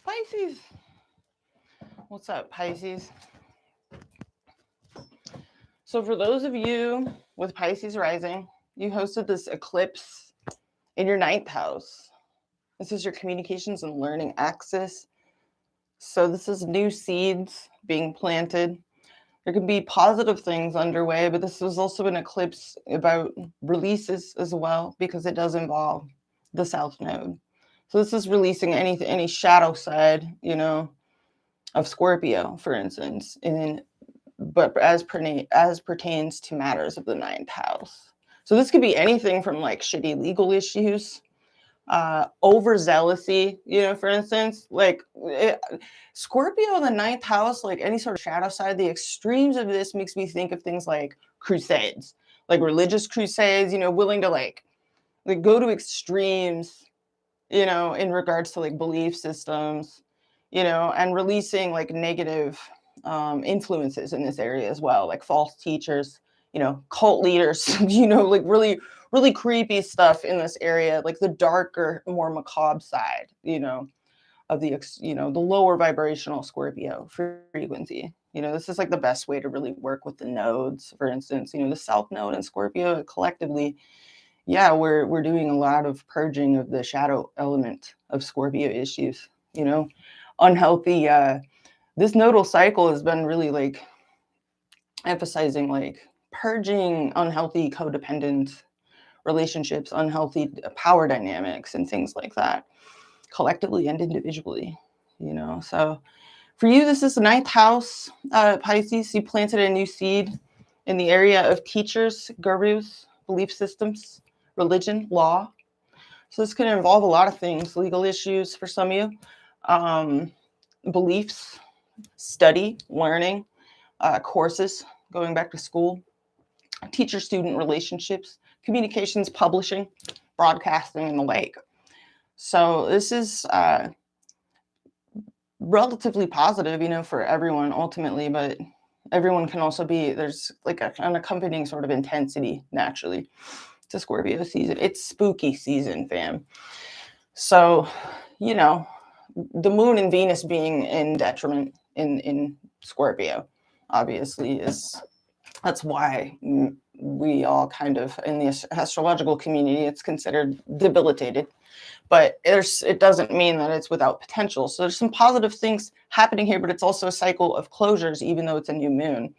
Pisces. What's up, Pisces? So, for those of you with Pisces rising, you hosted this eclipse in your ninth house. This is your communications and learning axis. So, this is new seeds being planted. There could be positive things underway, but this is also an eclipse about releases as well, because it does involve the South Node. So, this is releasing any shadow side, of Scorpio, for instance, but as pertains to matters of the ninth house. So this could be anything from like shitty legal issues, overzealousy, for instance, Scorpio in the ninth house, like any sort of shadow side, the extremes of this makes me think of things like crusades, like religious crusades, willing to like go to extremes, in regards to like belief systems, and releasing like negative influences in this area as well, like false teachers, cult leaders, like really, really creepy stuff in this area, like the darker, more macabre side, of the lower vibrational Scorpio frequency. This is like the best way to really work with the nodes, for instance, the South Node and Scorpio collectively. Yeah, we're doing a lot of purging of the shadow element of Scorpio issues, unhealthy. This nodal cycle has been really like emphasizing like purging unhealthy codependent relationships, unhealthy power dynamics, and things like that, collectively and individually. So for you, this is the ninth house, Pisces. You planted a new seed in the area of teachers, gurus, belief systems, religion, law. So this can involve a lot of things: legal issues for some of you, beliefs, study, learning, courses, going back to school, teacher-student relationships, communications, publishing, broadcasting, and the like. So this is relatively positive, for everyone ultimately, but everyone can also there's like an accompanying sort of intensity naturally to Scorpio season. It's spooky season, fam. So, the moon and Venus being in detriment in Scorpio, obviously, that's why we all kind of, in the astrological community, it's considered debilitated. But it doesn't mean that it's without potential. So there's some positive things happening here, but it's also a cycle of closures, even though it's a new moon.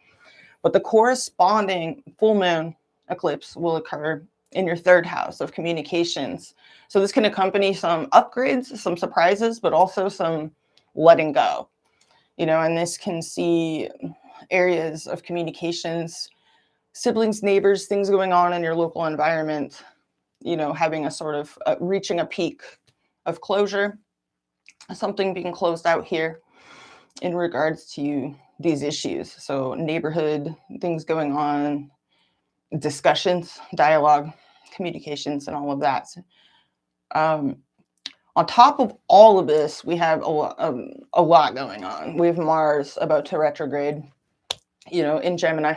But the corresponding full moon eclipse will occur in your third house of communications. So this can accompany some upgrades, some surprises, but also some letting go, and this can see areas of communications, siblings, neighbors, things going on in your local environment, having a sort of reaching a peak of closure, something being closed out here in regards to these issues. So neighborhood, things going on, discussions, dialogue, communications, and all of that. On top of all of this, we have a lot going on. We have Mars about to retrograde, in Gemini.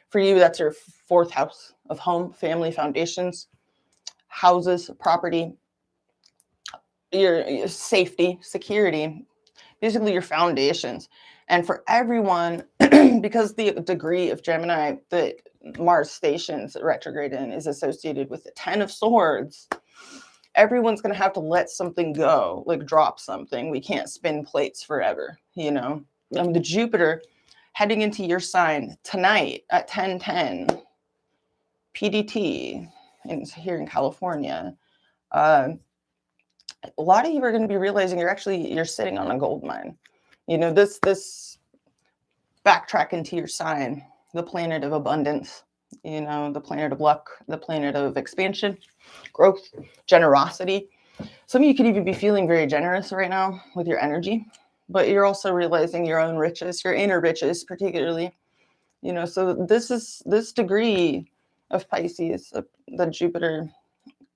For you, that's your fourth house of home, family, foundations, houses, property, your safety, security, basically your foundations. And for everyone, because the degree of Gemini that Mars stations retrograde in is associated with the 10 of Swords, everyone's going to have to let something go, like drop something. We can't spin plates forever, the Jupiter heading into your sign tonight at 10:10 PDT here in California. A lot of you are going to be realizing you're sitting on a gold mine. This backtrack into your sign, the planet of abundance, the planet of luck, the planet of expansion, growth, generosity. Some of you could even be feeling very generous right now with your energy, but you're also realizing your own riches, your inner riches, particularly, so this degree of Pisces that Jupiter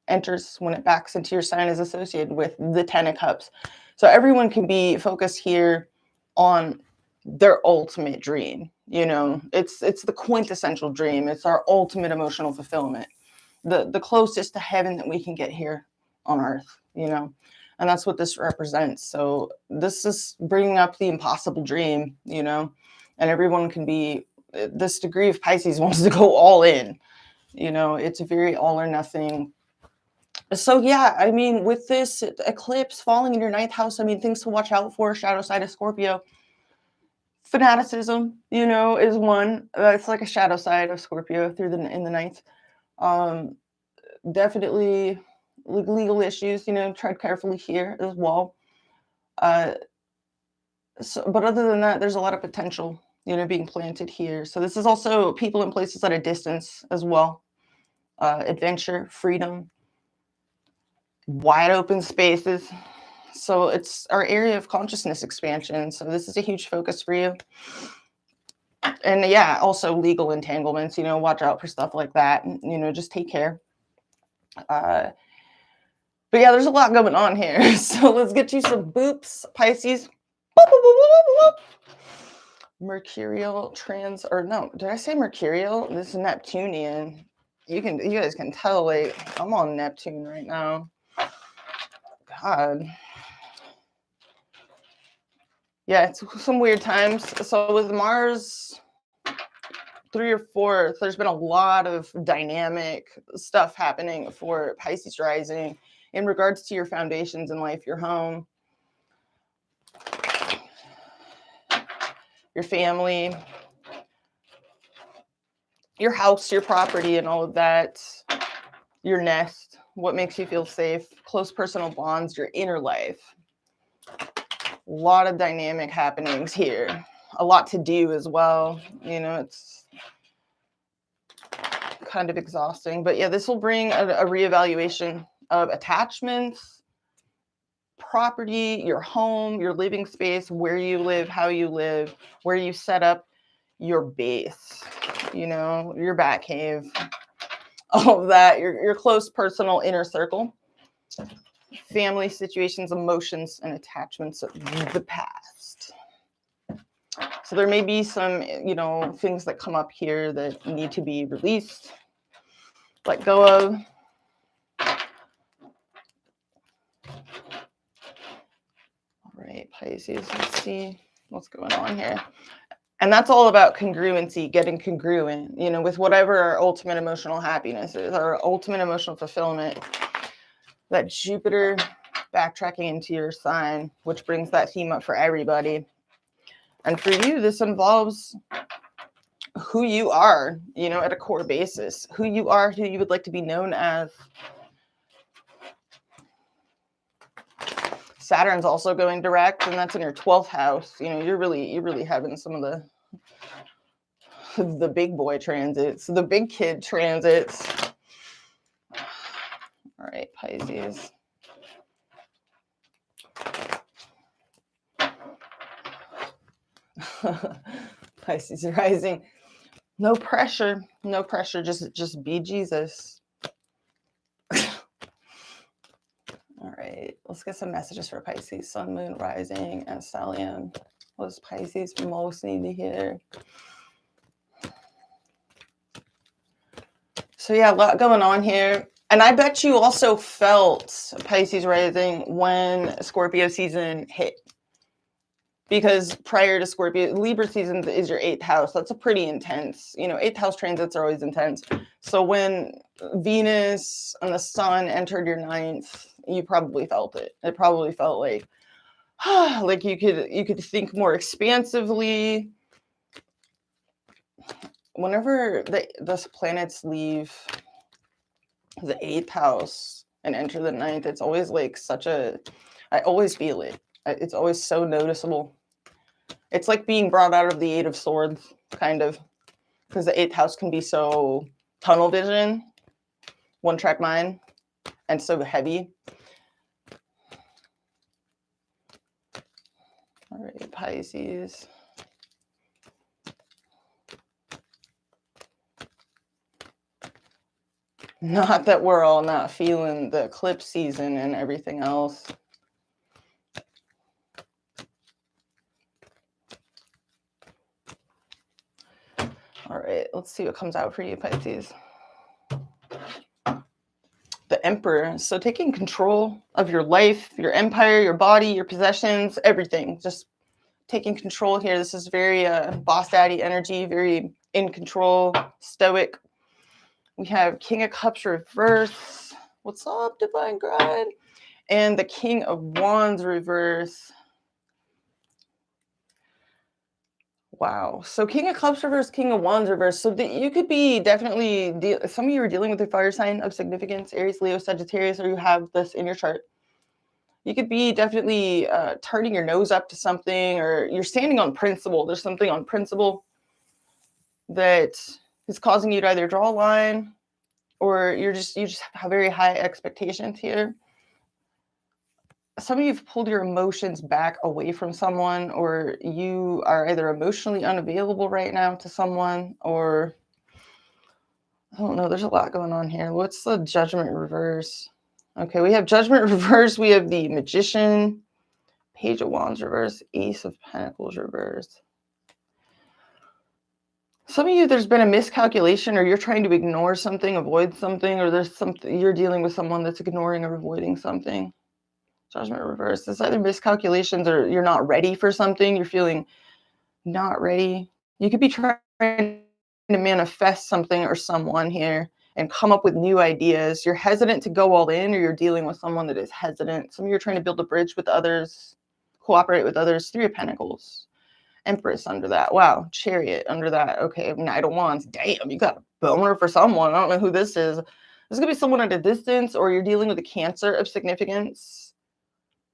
enters when it backs into your sign is associated with the 10 of Cups. So everyone can be focused here on their ultimate dream. It's the quintessential dream. It's our ultimate emotional fulfillment, the closest to heaven that we can get here on Earth, you know, and that's what this represents. So this is bringing up the impossible dream, you know, and everyone can be, this degree of Pisces wants to go all in, you know, it's a very all or nothing. So yeah, I mean, with this eclipse falling in your ninth house, I mean, things to watch out for, shadow side of Scorpio. Fanaticism, you know, is one. It's like a shadow side of Scorpio through in the ninth. Um, Definitely legal issues, you know, tread carefully here as well. Uh, but other than that, there's a lot of potential, you know, being planted here. So this is also people in places at a distance as well. Adventure, freedom, wide open spaces. So it's our area of consciousness expansion. So this is a huge focus for you. And yeah, also legal entanglements, you know, watch out for stuff like that. You know, just take care. But yeah, there's a lot going on here. So let's get you some boops, Pisces. Boop, boop, boop, boop, boop. Mercurial trans, or no, did I say mercurial? This is Neptunian. You guys can tell, like, I'm on Neptune right now. God. Yeah, it's some weird times. So with Mars 3 or 4, there's been a lot of dynamic stuff happening for Pisces rising in regards to your foundations in life, your home, your family, your house, your property, and all of that, your nest, what makes you feel safe, close personal bonds, your inner life. A lot of dynamic happenings here. A lot to do as well. You know, it's kind of exhausting. But yeah, this will bring a reevaluation of attachments, property, your home, your living space, where you live, how you live, where you set up your base, you know, your bat cave, all of that, your close personal inner circle, family situations, emotions, and attachments of the past. So there may be some, you know, things that come up here that need to be released, let go of. All right, Pisces, let's see what's going on here. And that's all about congruency, getting congruent, you know, with whatever our ultimate emotional happiness is, our ultimate emotional fulfillment. That Jupiter backtracking into your sign, which brings that theme up for everybody. And for you, this involves who you are, you know, at a core basis, who you are, who you would like to be known as. Saturn's also going direct, and that's in your 12th house. You know, you're really having some of the big boy transits, the big kid transits. All right, Pisces. Pisces rising. No pressure, no pressure. Just be Jesus. All right, let's get some messages for Pisces, Sun, Moon, Rising, and Stellium. What does Pisces most need to hear? So yeah, a lot going on here. And I bet you also felt Pisces rising when Scorpio season hit. Because prior to Scorpio, Libra season is your 8th house. That's a pretty intense, you know, 8th house transits are always intense. So when Venus and the sun entered your 9th, you probably felt it. It probably felt like, like you could think more expansively. Whenever the planets leave the 8th house and enter the 9th, it's always like I always feel it. It's always so noticeable. It's like being brought out of the 8 of Swords, kind of, because the 8th house can be so tunnel vision, one track mind, and so heavy. All right, Pisces. Not that we're all not feeling the eclipse season and everything else. All right, let's see what comes out for you, Pisces. the Emperor. So taking control of your life, your empire, your body, your possessions, everything. Just taking control here. This is very boss daddy energy, very in control, stoic. We have King of Cups reverse. What's up, Divine God? And the King of Wands reverse. Wow. So King of Cups reverse, King of Wands reverse. So you could be definitely, some of you are dealing with a fire sign of significance, Aries, Leo, Sagittarius, or you have this in your chart. You could be definitely turning your nose up to something, or you're standing on principle. There's something on principle that is causing you to either draw a line, or you just have very high expectations here. Some of you have pulled your emotions back away from someone, or you are either emotionally unavailable right now to someone, or I don't know. There's a lot going on here. What's the Judgment reverse? Okay, we have Judgment reverse. We have the Magician, Page of Wands reverse, Ace of Pentacles reverse. Some of you, there's been a miscalculation, or you're trying to ignore something, avoid something, or there's something you're dealing with someone that's ignoring or avoiding something. Judgment reverse. It's either miscalculations, or you're not ready for something. You're feeling not ready. You could be trying to manifest something or someone here and come up with new ideas. You're hesitant to go all in, or you're dealing with someone that is hesitant. Some of you are trying to build a bridge with others, cooperate with others. Three of Pentacles. Empress under that. Wow. Chariot under that. Okay. Knight of Wands. Damn, you got a boner for someone. I don't know who this is. This could be someone at a distance, or you're dealing with a Cancer of significance.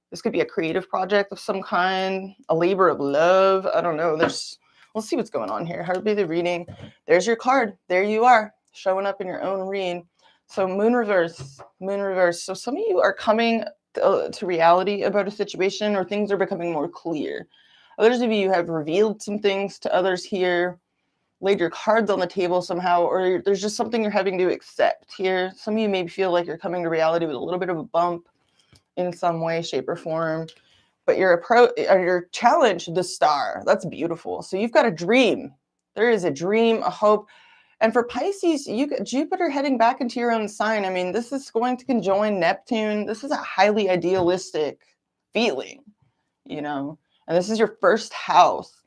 This could be a creative project of some kind, a labor of love. I don't know. Let's see what's going on here. How be the reading? There's your card. There you are, showing up in your own read. So moon reverse, moon reverse. So some of you are coming to reality about a situation, or things are becoming more clear. Others of you have revealed some things to others here, laid your cards on the table somehow, or there's just something you're having to accept here. Some of you may feel like you're coming to reality with a little bit of a bump in some way, shape, or form. But your challenge, the Star, that's beautiful. So you've got a dream. There is a dream, a hope. And for Pisces, you got Jupiter heading back into your own sign. I mean, this is going to conjoin Neptune. This is a highly idealistic feeling, and this is your first house.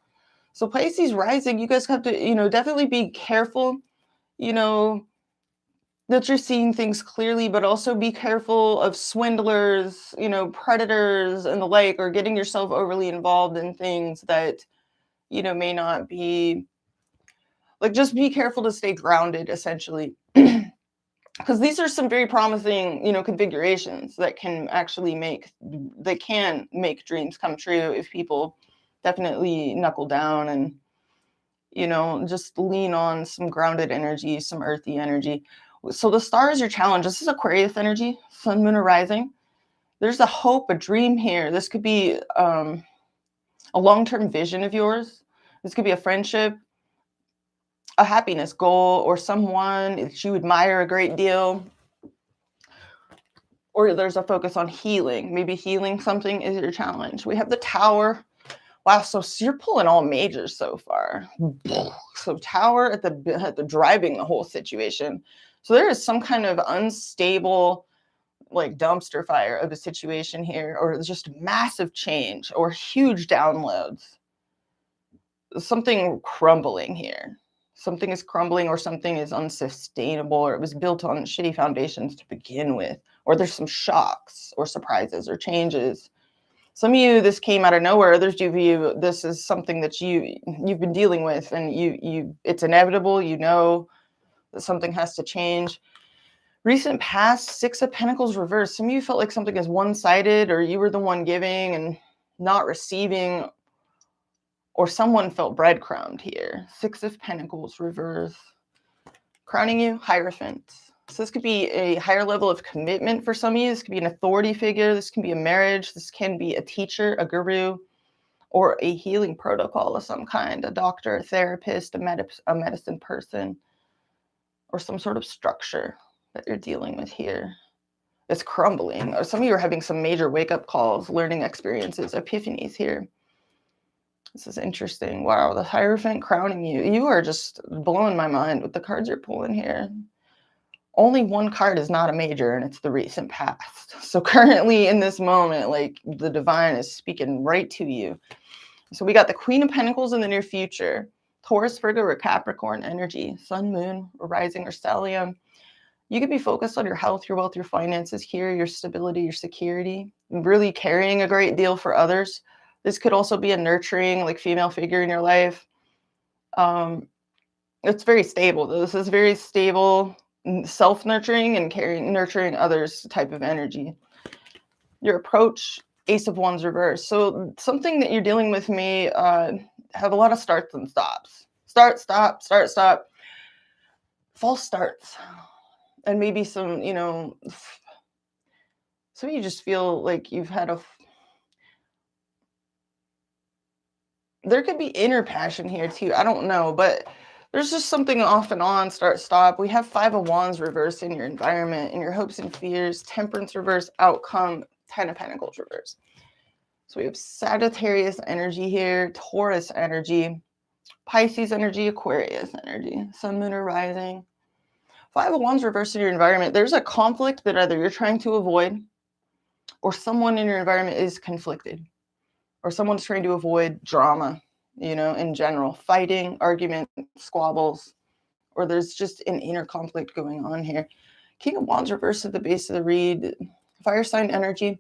So Pisces rising, you guys have to, definitely be careful, that you're seeing things clearly, but also be careful of swindlers, predators and the like, or getting yourself overly involved in things that, may not be, like, just be careful to stay grounded, essentially. Because these are some very promising, configurations that can actually make dreams come true if people definitely knuckle down and, just lean on some grounded energy, some earthy energy. So the Star is your challenge. This is Aquarius energy, Sun, Moon, or Rising. There's a hope, a dream here. This could be a long-term vision of yours. This could be a friendship, a happiness goal, or someone that you admire a great deal. Or there's a focus on healing. Maybe healing something is your challenge. We have the Tower. Wow, so you're pulling all majors so far. So Tower at the driving the whole situation. So there is some kind of unstable, like, dumpster fire of a situation here, or just massive change, or huge downloads. Something crumbling here. Something is crumbling, or something is unsustainable, or it was built on shitty foundations to begin with, or there's some shocks or surprises or changes. Some of you, this came out of nowhere. Others of you, this is something that you've been dealing with, and it's inevitable. That something has to change. Recent past, Six of Pentacles reversed. Some of you felt like something is one-sided, or you were the one giving and not receiving, or someone felt breadcrumbed here. Six of Pentacles reverse. Crowning you, Hierophant. So this could be a higher level of commitment for some of you. This could be an authority figure. This can be a marriage. This can be a teacher, a guru, or a healing protocol of some kind, a doctor, a therapist, a medicine person, or some sort of structure that you're dealing with here. It's crumbling. Or some of you are having some major wake-up calls, learning experiences, epiphanies here. This is interesting. Wow, the Hierophant crowning you. You are just blowing my mind with the cards you're pulling here. only one card is not a major, and it's the recent past. So currently in this moment, like the divine is speaking right to you. So we got the Queen of Pentacles in the near future, Taurus, Virgo, or Capricorn energy, Sun, Moon, or Rising, or Stellium. You could be focused on your health, your wealth, your finances here, your stability, your security, really caring a great deal for others. This could also be a nurturing, like female figure in your life. It's very stable. This is very stable, self-nurturing and nurturing others type of energy. Your approach, Ace of Wands reverse. So something that you're dealing with may have a lot of starts and stops. Start, stop, start, stop. False starts. And maybe some, you know, some of you just feel like you've had there could be inner passion here too. I don't know, but there's just something off and on, start, stop. We have Five of Wands reverse in your environment, in your hopes and fears, Temperance reverse, outcome, Ten of Pentacles reverse. So we have Sagittarius energy here, Taurus energy, Pisces energy, Aquarius energy, Sun, Moon, or Rising. Five of Wands reverse in your environment. There's a conflict that either you're trying to avoid or someone in your environment is conflicted or someone's trying to avoid drama, you know, in general, fighting, argument, squabbles, or there's just an inner conflict going on here. King of Wands reverse at the base of the read, fire sign energy.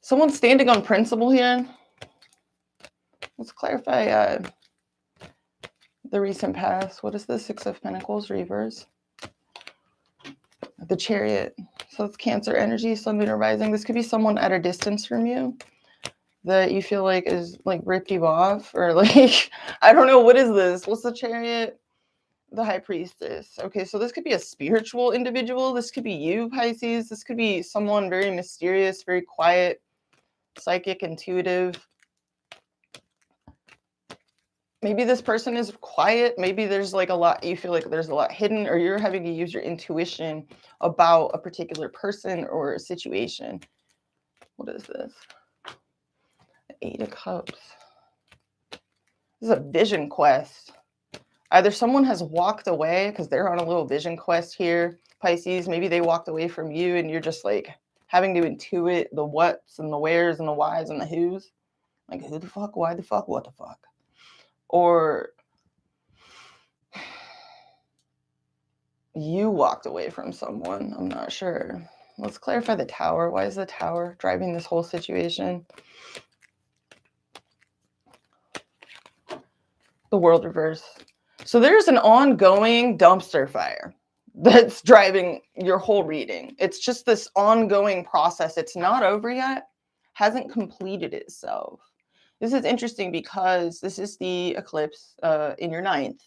Someone's standing on principle here. Let's clarify the recent past. What is the Six of Pentacles reverse? The Chariot. So it's Cancer energy, Sun, Moon, or Rising. This could be someone at a distance from you that you feel like is like ripped you off, or like, I don't know, what is this? What's the Chariot? The High Priestess. Okay, so this could be a spiritual individual. This could be you, Pisces. This could be someone very mysterious, very quiet, psychic, intuitive. Maybe this person is quiet. Maybe there's like a lot, you feel like there's a lot hidden, or you're having to use your intuition about a particular person or a situation. What is this? The Eight of Cups. This is a vision quest. Either someone has walked away because they're on a little vision quest here, Pisces. Maybe they walked away from you and you're just like having to intuit the whats and the wheres and the whys and the whos. Like, who the fuck, why the fuck, what the fuck? Or you walked away from someone. I'm not sure. Let's clarify the Tower. Why is the Tower driving this whole situation? The World reverse. So there's an ongoing dumpster fire that's driving your whole reading. It's just this ongoing process. It's not over yet, hasn't completed itself. This is interesting because this is the eclipse in your ninth.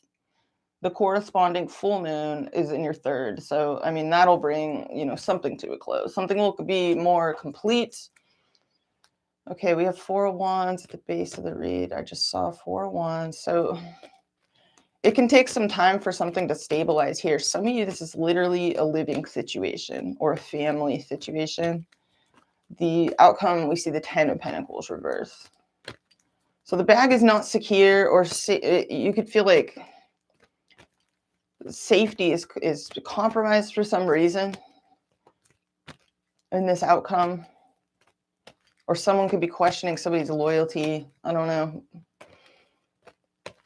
The corresponding full moon is in your third. So, I mean, that'll bring, you know, something to a close. Something will be more complete. Okay, we have Four of Wands at the base of the read. I just saw Four of Wands. So it can take some time for something to stabilize here. Some of you, this is literally a living situation or a family situation. The outcome, we see the Ten of Pentacles reverse. So the bag is not secure, or you could feel like safety is compromised for some reason in this outcome. Or someone could be questioning somebody's loyalty. I don't know.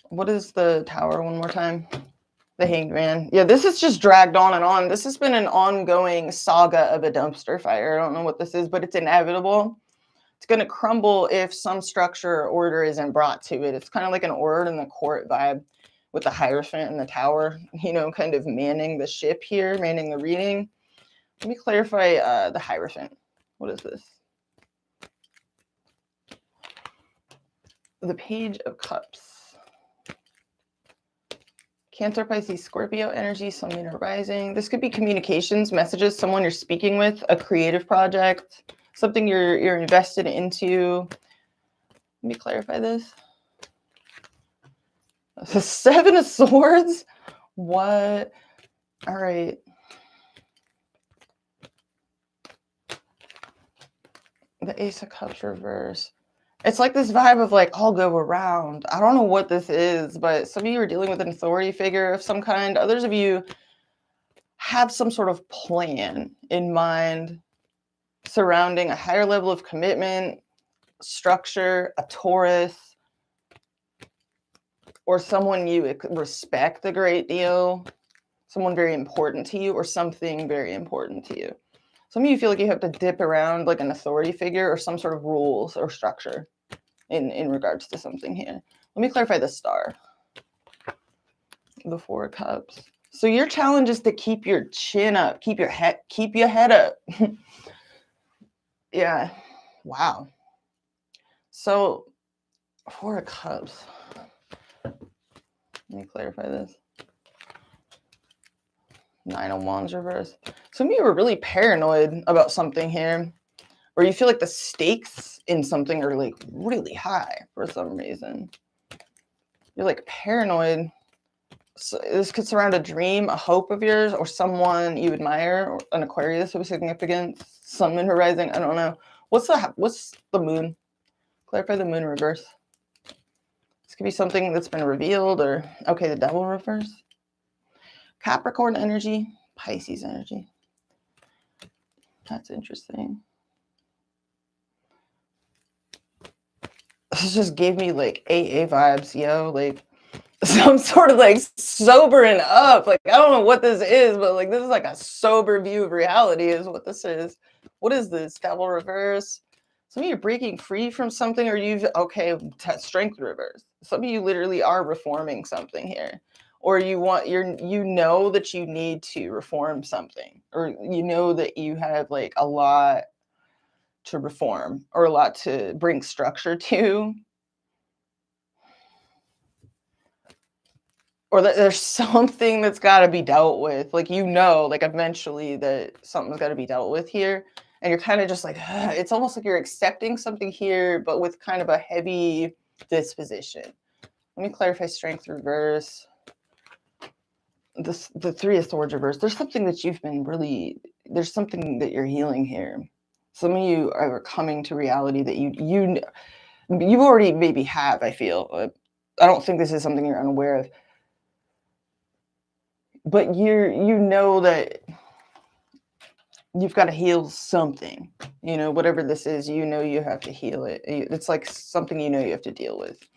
What is the Tower one more time? The Hanged Man. Yeah, this is just dragged on and on. This has been an ongoing saga of a dumpster fire. I don't know what this is, but it's inevitable. It's going to crumble if some structure or order isn't brought to it. It's kind of like an Order in the Court vibe with the Hierophant and the Tower, you know, kind of manning the ship here, manning the reading. Let me clarify the Hierophant. What is this? The Page of Cups. Cancer, Pisces, Scorpio energy, Sun, Moon, or Rising. This could be communications, messages, someone you're speaking with, a creative project, something you're invested into. Let me clarify this. The Seven of Swords? What? All right. The Ace of Cups reverse. It's like this vibe of like, I'll go around. I don't know what this is, but some of you are dealing with an authority figure of some kind. Others of you have some sort of plan in mind surrounding a higher level of commitment, structure, a Taurus, or someone you respect a great deal, someone very important to you, or something very important to you. Some of you feel like you have to dip around like an authority figure or some sort of rules or structure in regards to something here. Let me clarify the star. The Four of Cups. So your challenge is to keep your chin up, keep your head up. Yeah. Wow. So Four of Cups. Let me clarify this. Nine of Wands reverse. Some of you are really paranoid about something here, or you feel like the stakes in something are like really high for some reason. You're like paranoid. So this could surround a dream, a hope of yours, or someone you admire, or an Aquarius of significance, sun, moon, horizon. I don't know. What's the moon? Clarify the moon reverse. This could be something that's been revealed, or okay, the devil reverse. Capricorn energy, Pisces energy. That's interesting. This just gave me like AA vibes, yo. Like some sort of like sobering up. Like, I don't know what this is, but like this is like a sober view of reality is what this is. What is this? Devil reverse. Some of you are breaking free from something, or strength reverse. Some of you literally are reforming something here. Or you know that you need to reform something, or you know that you have like a lot to reform or a lot to bring structure to. Or that there's something that's got to be dealt with. Like, like eventually that something's got to be dealt with here. And you're kind of just like, ugh. It's almost like you're accepting something here, but with kind of a heavy disposition. Let me clarify strength reverse. The Three of Swords reverse. There's something that there's something that you're healing here. Some of you are coming to reality that you already maybe have, I feel. I don't think this is something you're unaware of. But you know that you've got to heal something, whatever this is, you have to heal it. It's like something you have to deal with.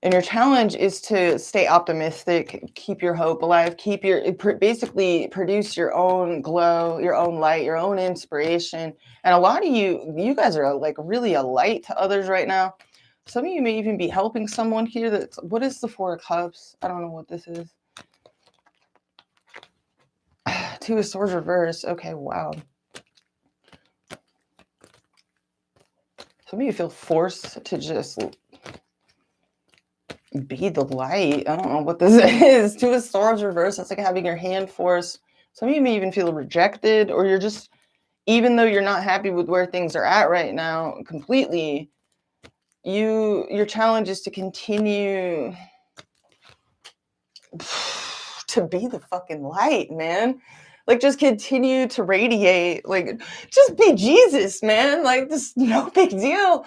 And your challenge is to stay optimistic, keep your hope alive, basically produce your own glow, your own light, your own inspiration. And a lot of you guys are like really a light to others right now. Some of you may even be helping someone here. What is the Four of Cups? I don't know what this is. Two of Swords reverse. Okay, wow. Some of you feel forced to just be the light. I don't know what this is. Two of Swords reverse. That's like having your hand forced. Some of you may even feel rejected, or you're just, even though you're not happy with where things are at right now completely, your challenge is to continue to be the fucking light, man. Like, just continue to radiate. Like, just be Jesus, man. Like, just no big deal.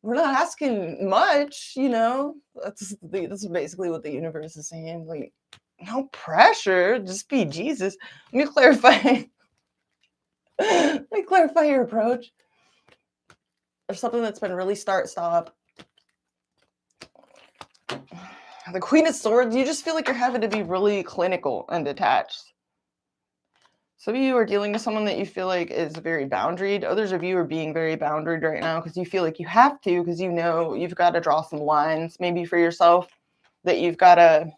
We're not asking much, That's basically what the universe is saying. Like, no pressure. Just be Jesus. Let me clarify. Let me clarify your approach. There's something that's been really start-stop. The Queen of Swords, you just feel like you're having to be really clinical and detached. Some of you are dealing with someone that you feel like is very boundaried. Others of you are being very boundaried right now because you feel like you have to, because you've got to draw some lines maybe for yourself, that you've got to.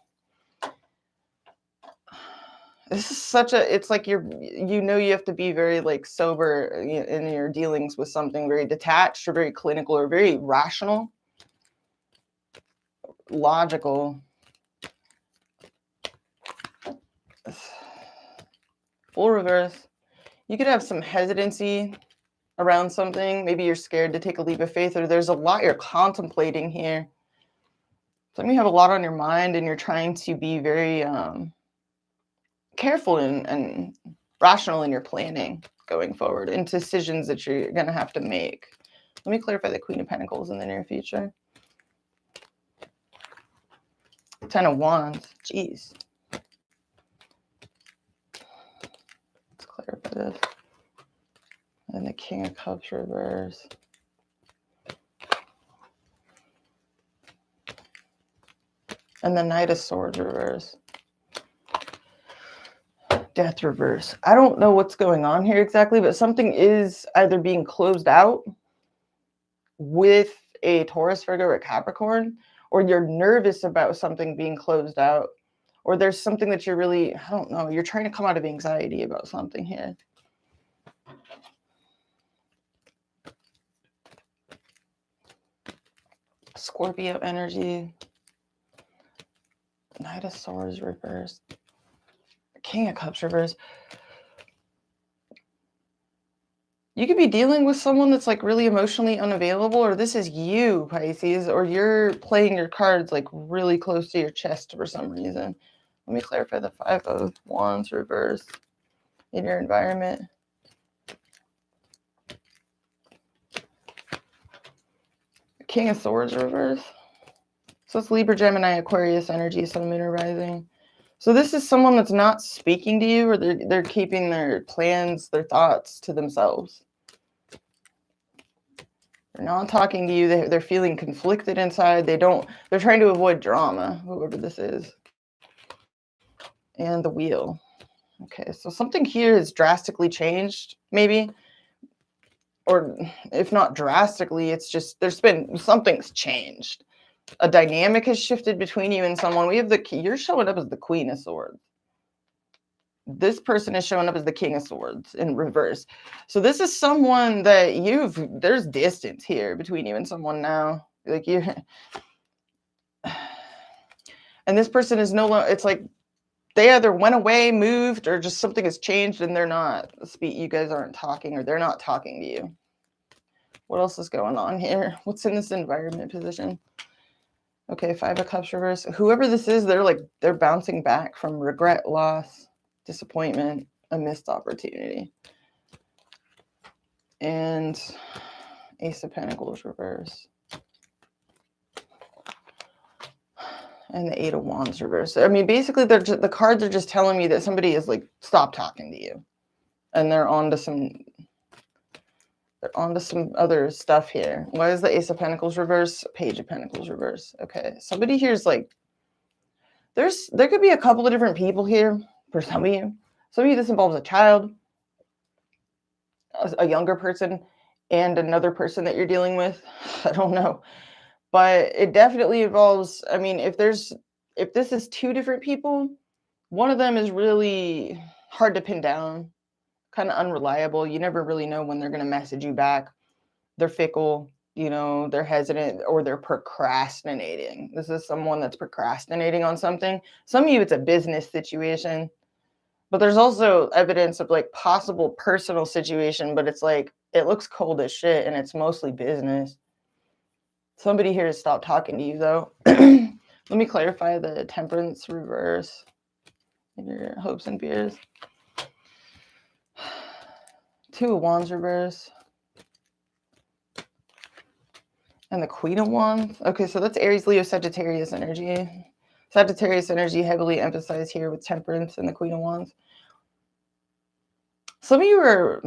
This is it's like you have to be very like sober in your dealings with something, very detached or very clinical or very rational, logical. Full reverse. You could have some hesitancy around something. Maybe you're scared to take a leap of faith, or there's a lot you're contemplating here. Some of you have a lot on your mind, and you're trying to be very careful and rational in your planning going forward, and decisions that you're going to have to make. Let me clarify the Queen of Pentacles in the near future. Ten of Wands. Jeez. clarify this. And the King of Cups reverse. And the Knight of Swords reverse. Death reverse. I don't know what's going on here exactly, but something is either being closed out with a Taurus, Virgo, or Capricorn, or you're nervous about something being closed out, or there's something that you're really, I don't know, you're trying to come out of anxiety about something here. Scorpio energy. Knight of Swords reversed. King of Cups reversed. You could be dealing with someone that's like really emotionally unavailable, or this is you, Pisces, or you're playing your cards like really close to your chest for some reason. Let me clarify the Five of Wands reverse in your environment. King of Swords reverse. So it's Libra, Gemini, Aquarius energy, Sun, Moon, or Rising. So this is someone that's not speaking to you, or they're keeping their plans, their thoughts to themselves. They're not talking to you. They're feeling conflicted inside. They're trying to avoid drama, whoever this is. And the Wheel. Okay, so something here has drastically changed, maybe. Or if not drastically, it's just something's changed. A dynamic has shifted between you and someone. We have you're showing up as the Queen of Swords. This person is showing up as the King of Swords in reverse. So this is someone that there's distance here between you and someone now. Like and this person is no longer, it's like they either went away, moved, or just something has changed and they're not, you guys aren't talking, or they're not talking to you. What else is going on here? What's in this environment position? Okay, Five of Cups reverse. Whoever this is, they're bouncing back from regret, loss, disappointment, a missed opportunity. And Ace of Pentacles reverse. And the Eight of Wands reverse. I mean, basically, the cards are just telling me that somebody is like, stop talking to you. And they're on to some other stuff here. Why is the Ace of Pentacles reverse? Page of Pentacles reverse. Okay, somebody here's like, there could be a couple of different people here for some of you. Some of you, this involves a child, a younger person, and another person that you're dealing with. I don't know. But it definitely involves, I mean, if this is two different people, one of them is really hard to pin down, kind of unreliable. You never really know when they're going to message you back. They're fickle, they're hesitant, or they're procrastinating. This is someone that's procrastinating on something. Some of you, it's a business situation, but there's also evidence of like possible personal situation, but it's like, it looks cold as shit and it's mostly business. Somebody here to stop talking to you though. Let me clarify the Temperance reverse in your hopes and fears. Two of Wands reverse. And the Queen of Wands. Okay, so that's Aries, Leo, Sagittarius energy. Sagittarius energy heavily emphasized here with Temperance and the Queen of Wands. Some of you are,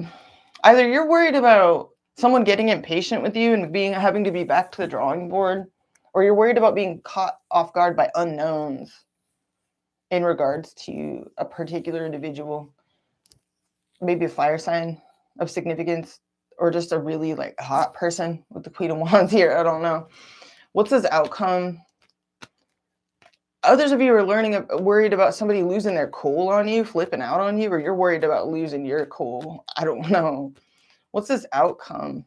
either you're worried about someone getting impatient with you and having to be back to the drawing board, or you're worried about being caught off guard by unknowns in regards to a particular individual, maybe a fire sign of significance, or just a really like hot person with the Queen of Wands here. I don't know. What's his outcome? Others of you are worried about somebody losing their cool on you, flipping out on you, or you're worried about losing your cool. I don't know. What's this outcome?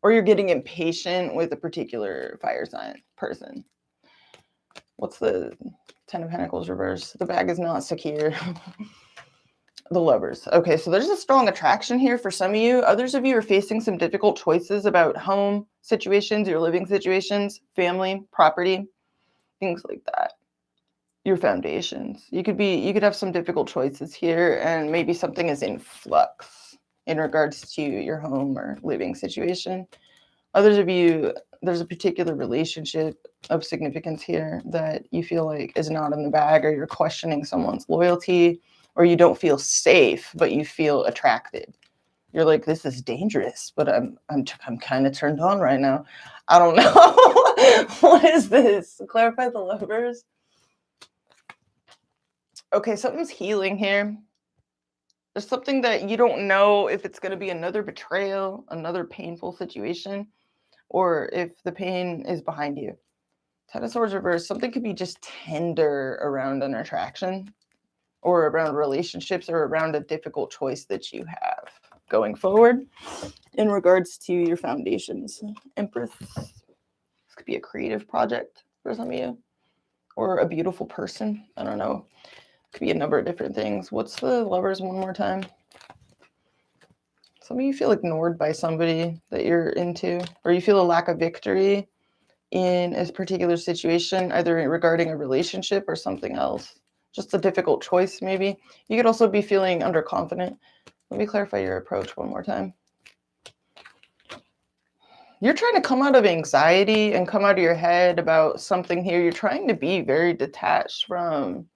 Or you're getting impatient with a particular fire sign person. What's the Ten of Pentacles reverse? The bag is not secure. The Lovers. Okay, so there's a strong attraction here for some of you. Others of you are facing some difficult choices about home situations, your living situations, family, property, things like that. Your foundations. You could have some difficult choices here, and maybe something is in flux in regards to your home or living situation. Others of you, there's a particular relationship of significance here that you feel like is not in the bag, or you're questioning someone's loyalty, or you don't feel safe, but you feel attracted. You're like, this is dangerous, but I'm kind of turned on right now. I don't know. What is this? Clarify the Lovers. Okay, something's healing here. There's something that you don't know if it's going to be another betrayal, another painful situation, or if the pain is behind you. Ten of Swords reverse, something could be just tender around an attraction or around relationships or around a difficult choice that you have going forward in regards to your foundations. Empress, this could be a creative project for some of you or a beautiful person. I don't know. Could be a number of different things. What's the Lovers one more time? Some of you feel ignored by somebody that you're into, or you feel a lack of victory in a particular situation, either regarding a relationship or something else. Just a difficult choice, maybe. You could also be feeling underconfident. Let me clarify your approach one more time. You're trying to come out of anxiety and come out of your head about something here. You're trying to be very detached from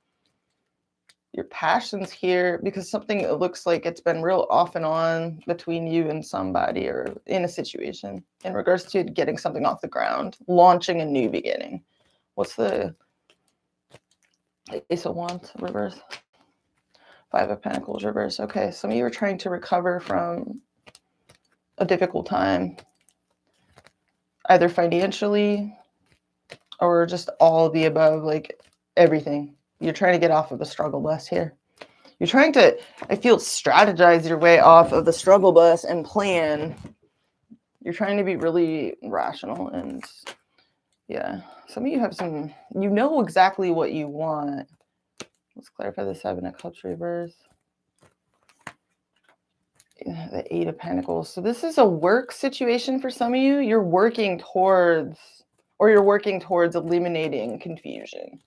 your passions here because something that looks like it's been real off and on between you and somebody or in a situation in regards to getting something off the ground, launching a new beginning. What's the Ace of Wands reverse? Five of Pentacles reverse. Okay, some of you are trying to recover from a difficult time, either financially or just all of the above, like everything. You're trying to get off of the struggle bus here. You're trying to, I feel, strategize your way off of the struggle bus and plan. You're trying to be really rational and, yeah. Some of you have some, you know exactly what you want. Let's clarify the Seven of Cups reverse. Yeah, the Eight of Pentacles. So this is a work situation for some of you. You're working towards, or you're working towards eliminating confusion.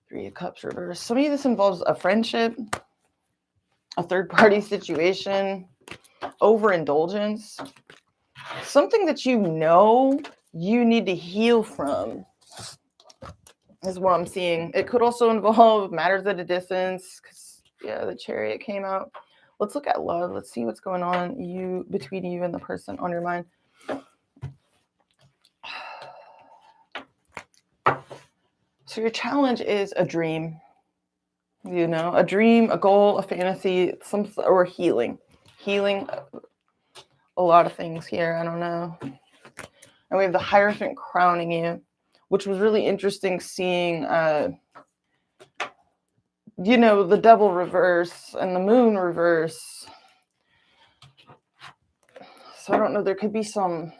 Three of Cups reverse. Some of you, this involves a friendship, a third-party situation, overindulgence, something that you know you need to heal from is what I'm seeing. It could also involve matters at a distance, because, yeah, the Chariot came out. Let's look at love. Let's see what's going on between you and the person on your mind. So your challenge is a dream. You know, a dream, a goal, a fantasy, or healing. Healing a lot of things here. I don't know. And we have the Hierophant crowning you, which was really interesting seeing, you know, the Devil reverse and the Moon reverse. So I don't know, there could be some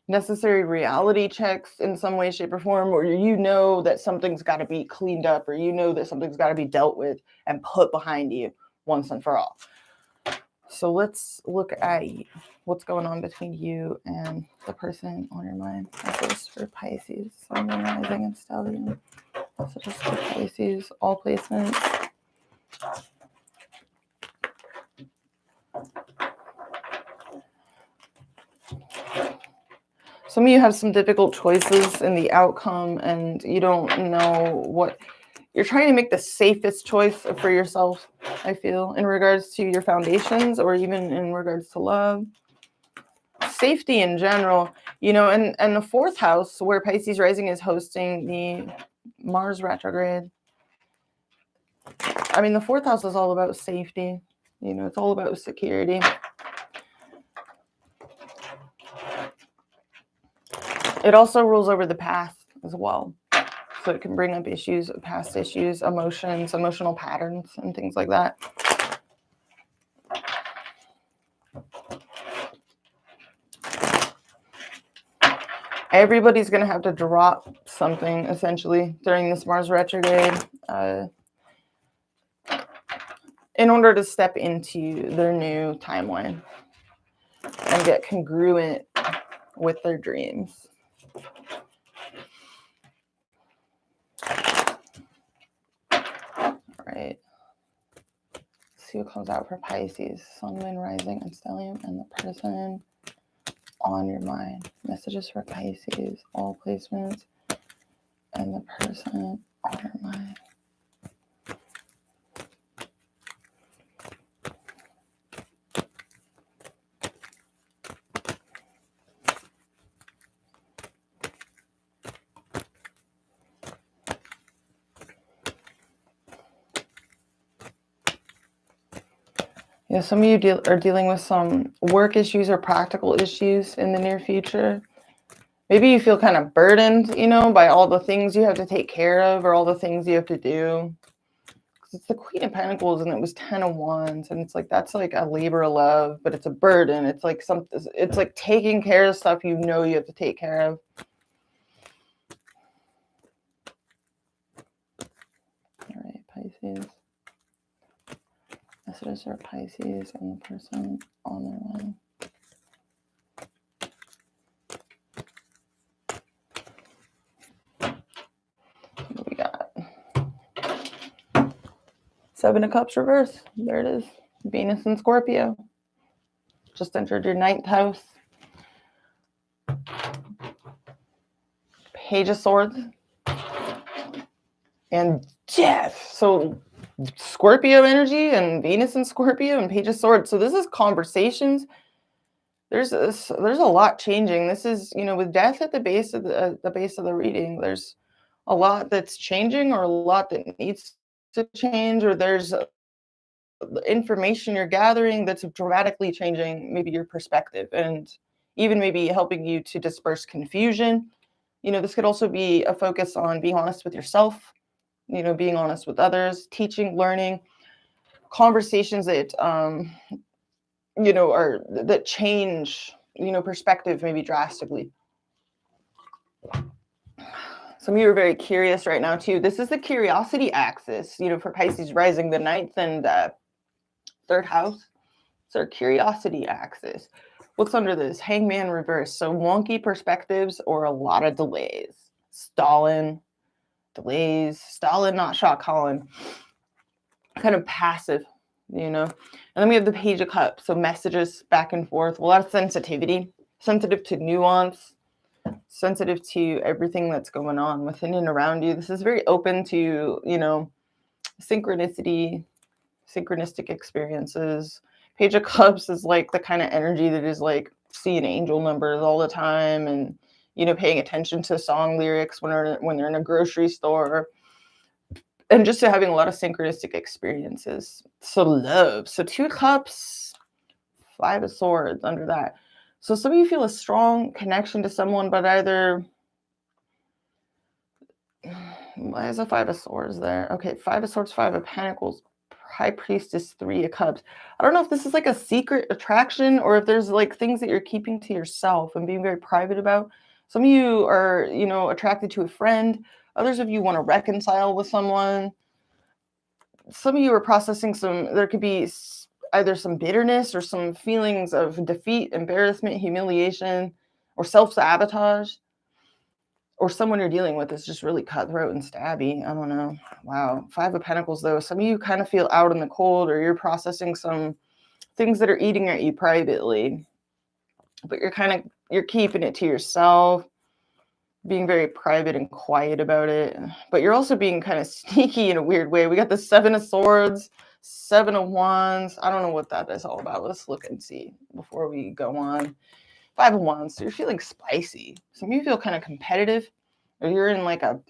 necessary reality checks in some way, shape, or form, or you know that something's got to be cleaned up, or you know that something's got to be dealt with and put behind you once and for all. So let's look at what's going on between you and the person on your mind. This for Pisces, Sun, Moon, Rising, and Stellium. So just for Pisces, all placements. Some of you have some difficult choices in the outcome, and you don't know what you're trying to make the safest choice for yourself, I feel, in regards to your foundations or even in regards to love. Safety in general, you know, and the fourth house where Pisces rising is hosting the Mars retrograde. I mean, the fourth house is all about safety. You know, it's all about security. It also rules over the past as well. So it can bring up issues, past issues, emotions, emotional patterns, and things like that. Everybody's going to have to drop something, essentially, during this Mars retrograde in order to step into their new timeline and get congruent with their dreams. All right. Let's see what comes out for Pisces, Sun, Moon, Rising, and Stellium, and the person on your mind. Messages for Pisces, all placements, and the person on your mind. Yeah, some of you are dealing with some work issues or practical issues in the near future. Maybe you feel kind of burdened, by all the things you have to take care of or all the things you have to do. It's the Queen of Pentacles and it was 10 of Wands, and it's like that's like a labor of love, but it's a burden. It's like it's like taking care of stuff you have to take care of. All right, Pisces. Messages are Pisces and the person on their line. What we got? Seven of Cups reverse. There it is. Venus and Scorpio. Just entered your 9th house. Page of Swords. And Death. So Scorpio energy and Venus and Scorpio and Page of Swords. So this is conversations. There's a lot changing. This is, with Death at the base of the reading, there's a lot that's changing or a lot that needs to change, or there's information you're gathering that's dramatically changing maybe your perspective and even maybe helping you to disperse confusion. This could also be a focus on being honest with yourself, being honest with others, teaching, learning, conversations that that change, perspective maybe drastically. Some of you are very curious right now too. This is the curiosity axis, for Pisces rising, the 9th and 3rd house. It's our curiosity axis. What's under this? Hangman reverse. So wonky perspectives or a lot of delays. Stalin, not shot calling. Kind of passive, And then we have the Page of Cups. So messages back and forth. A lot of sensitivity. Sensitive to nuance. Sensitive to everything that's going on within and around you. This is very open to, synchronicity, synchronistic experiences. Page of Cups is like the kind of energy that is like seeing angel numbers all the time and, paying attention to song lyrics when they're in a grocery store, and just having a lot of synchronistic experiences. So love. So 2 Cups, 5 of Swords under that. So some of you feel a strong connection to someone, but either, why is a 5 of Swords there? Okay, 5 of Swords, 5 of Pentacles, High Priestess, 3 of Cups. I don't know if this is like a secret attraction or if there's like things that you're keeping to yourself and being very private about. Some of you are, attracted to a friend. Others of you want to reconcile with someone. Some of you are processing there could be either some bitterness or some feelings of defeat, embarrassment, humiliation, or self-sabotage. Or someone you're dealing with is just really cutthroat and stabby. I don't know. Wow. 5 of Pentacles, though. Some of you kind of feel out in the cold, or you're processing some things that are eating at you privately. But you're keeping it to yourself, being very private and quiet about it. But you're also being kind of sneaky in a weird way. We got the 7 of Swords, 7 of Wands. I don't know what that is all about. Let's look and see before we go on. 5 of Wands. So you're feeling spicy. Some of you feel kind of competitive, or you're in like a,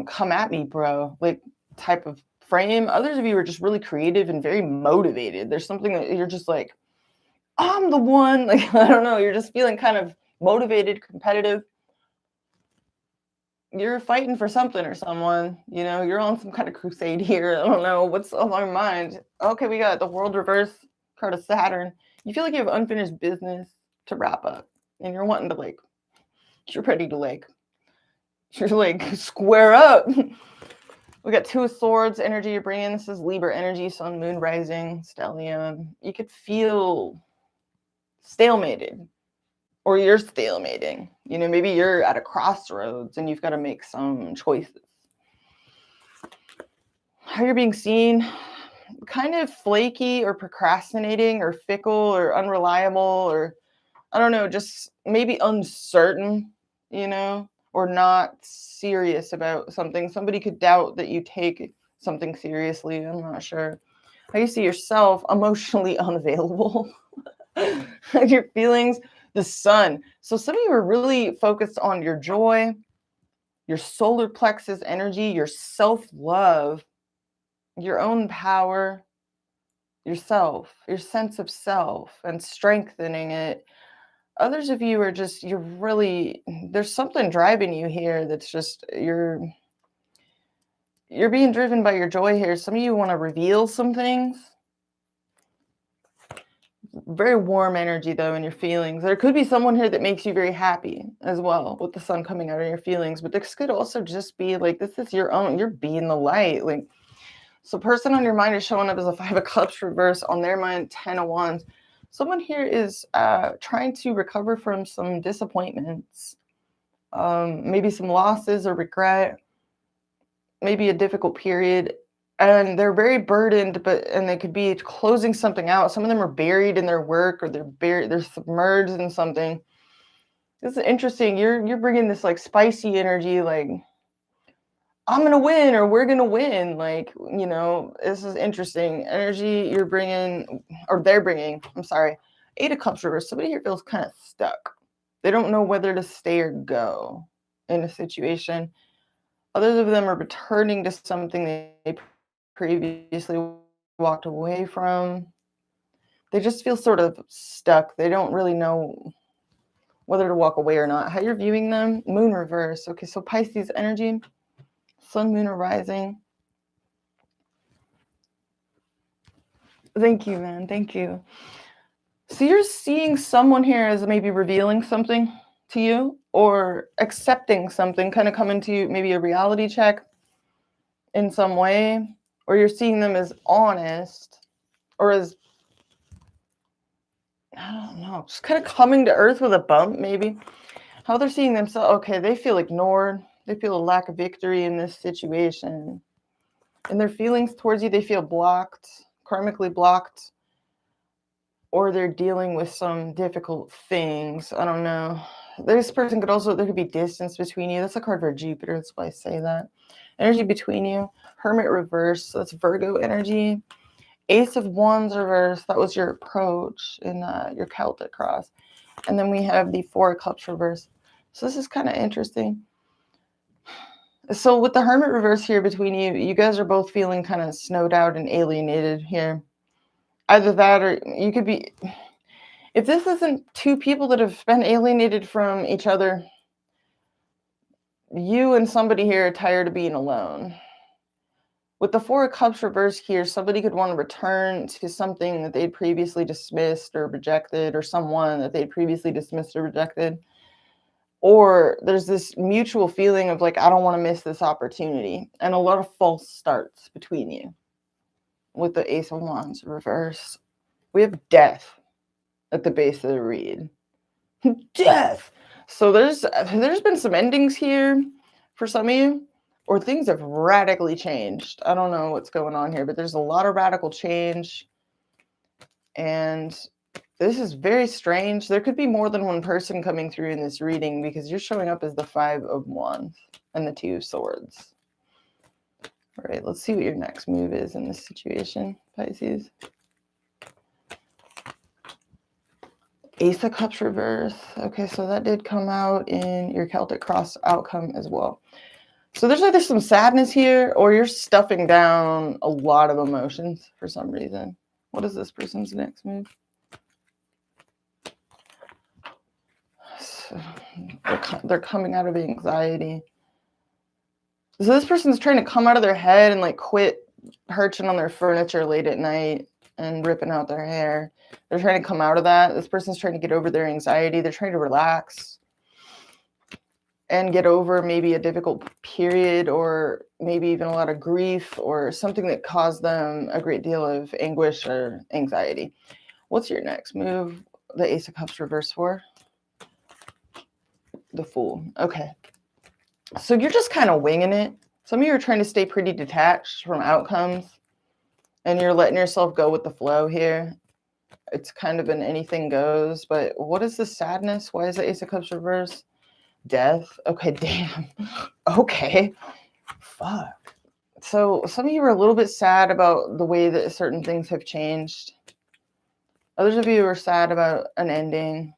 come at me, bro, like type of frame. Others of you are just really creative and very motivated. There's something that you're just like, I'm the one. Like, I don't know. You're just feeling kind of motivated, competitive. You're fighting for something or someone. You're on some kind of crusade here. I don't know what's on our mind. Okay, we got the World reverse, card of Saturn. You feel like you have unfinished business to wrap up, and you're wanting to you're ready to you're square up. We got 2 of Swords energy you're bringing. This is Libra energy, Sun, Moon, Rising, Stellium. You could feel stalemated, or you're stalemating. Maybe you're at a crossroads and you've got to make some choices. How you're being seen, kind of flaky or procrastinating or fickle or unreliable, or I don't know, just maybe uncertain, or not serious about something. Somebody could doubt that you take something seriously. I'm not sure. How you see yourself, emotionally unavailable. Your feelings, the Sun. So some of you are really focused on your joy, your solar plexus energy, your self-love, your own power, yourself, your sense of self, and strengthening it. Others of you are just, you're really, there's something driving you here that's just, you're being driven by your joy here. Some of you want to reveal some things. Very warm energy though in your feelings. There could be someone here that makes you very happy as well, with the sun coming out of your feelings. But this could also just be like, this is your own, you're being the light. Like, so person on your mind is showing up as a 5 of Cups reverse, on their mind 10 of Wands. Someone here is trying to recover from some disappointments, maybe some losses or regret, maybe a difficult period. And they're very burdened, and they could be closing something out. Some of them are buried in their work, or they're submerged in something. This is interesting. You're bringing this like spicy energy, like I'm gonna win, or we're gonna win. Like, this is interesting energy you're bringing, or they're bringing. I'm sorry. 8 of Cups reverse. Somebody here feels kind of stuck. They don't know whether to stay or go in a situation. Others of them are returning to something they previously walked away from. They just feel sort of stuck. They don't really know whether to walk away or not. How you're viewing them? Moon reverse. Okay, so Pisces energy, sun, moon, or rising. Thank you, man. Thank you. So you're seeing someone here as maybe revealing something to you, or accepting something, kind of coming to you, maybe a reality check in some way, or you're seeing them as honest, or as, I don't know, just kind of coming to earth with a bump, maybe. How they're seeing themselves, okay, they feel ignored. They feel a lack of victory in this situation. And their feelings towards you, they feel blocked, karmically blocked, or they're dealing with some difficult things. I don't know. This person could also, there could be distance between you. That's a card for Jupiter. That's why I say that. Energy between you. Hermit reverse. So that's Virgo energy. Ace of Wands reverse. That was your approach in your Celtic cross. And then we have the 4 of Cups reverse. So this is kind of interesting. So with the Hermit reverse here between you, you guys are both feeling kind of snowed out and alienated here. Either that, or you could be, if this isn't two people that have been alienated from each other, you and somebody here are tired of being alone. With the 4 of Cups reverse here, somebody could want to return to something that they'd previously dismissed or rejected, or someone that they'd previously dismissed or rejected. Or there's this mutual feeling of like, I don't want to miss this opportunity. And a lot of false starts between you. With the Ace of Wands reverse, we have death at the base of the read. Death. So there's been some endings here for some of you, or things have radically changed. I don't know what's going on here, but there's a lot of radical change. And this is very strange. There could be more than one person coming through in this reading, because you're showing up as the 5 of Wands and the 2 of Swords. All right, let's see what your next move is in this situation, Pisces. Ace of Cups reverse. Okay, so that did come out in your Celtic cross outcome as well. So there's either some sadness here, or you're stuffing down a lot of emotions for some reason. What is this person's next move? So they're coming out of anxiety. So this person's trying to come out of their head and like quit perching on their furniture late at night and ripping out their hair. They're trying to come out of that. This person's trying to get over their anxiety. They're trying to relax and get over maybe a difficult period, or maybe even a lot of grief, or something that caused them a great deal of anguish or anxiety. What's your next move? The Ace of Cups reverse for? The Fool. Okay. So you're just kind of winging it. Some of you are trying to stay pretty detached from outcomes, and you're letting yourself go with the flow here. It's kind of an anything goes. But what is the sadness? Why is the Ace of Cups reverse? Death. Okay, damn. Okay. Fuck. So some of you are a little bit sad about the way that certain things have changed. Others of you are sad about an ending,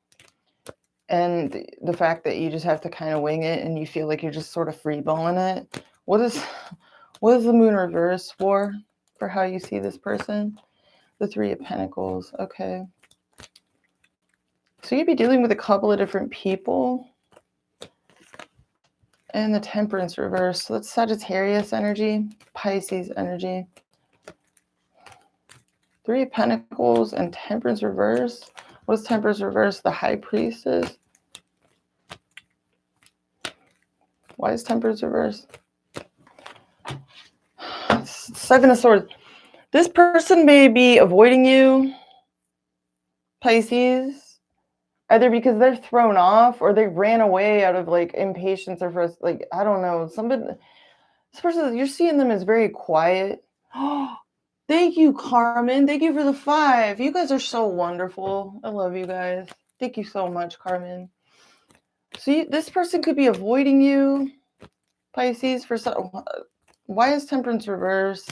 and the fact that you just have to kind of wing it, and you feel like you're just sort of freeballing it. What is the Moon reverse for how you see this person? The Three of Pentacles. Okay. So you'd be dealing with a couple of different people. And the Temperance reverse. So that's Sagittarius energy, Pisces energy. Three of Pentacles and Temperance reverse. What is Temperance reverse? The High Priestess. Why is Temperance reverse? Seven of Swords. This person may be avoiding you, Pisces, either because they're thrown off or they ran away out of like impatience or like, I don't know. This person, you're seeing them as very quiet. Oh, thank you, Carmen. Thank you for the 5. You guys are so wonderful. I love you guys. Thank you so much, Carmen. See, this person could be avoiding you, Pisces, for some. Why is Temperance reverse?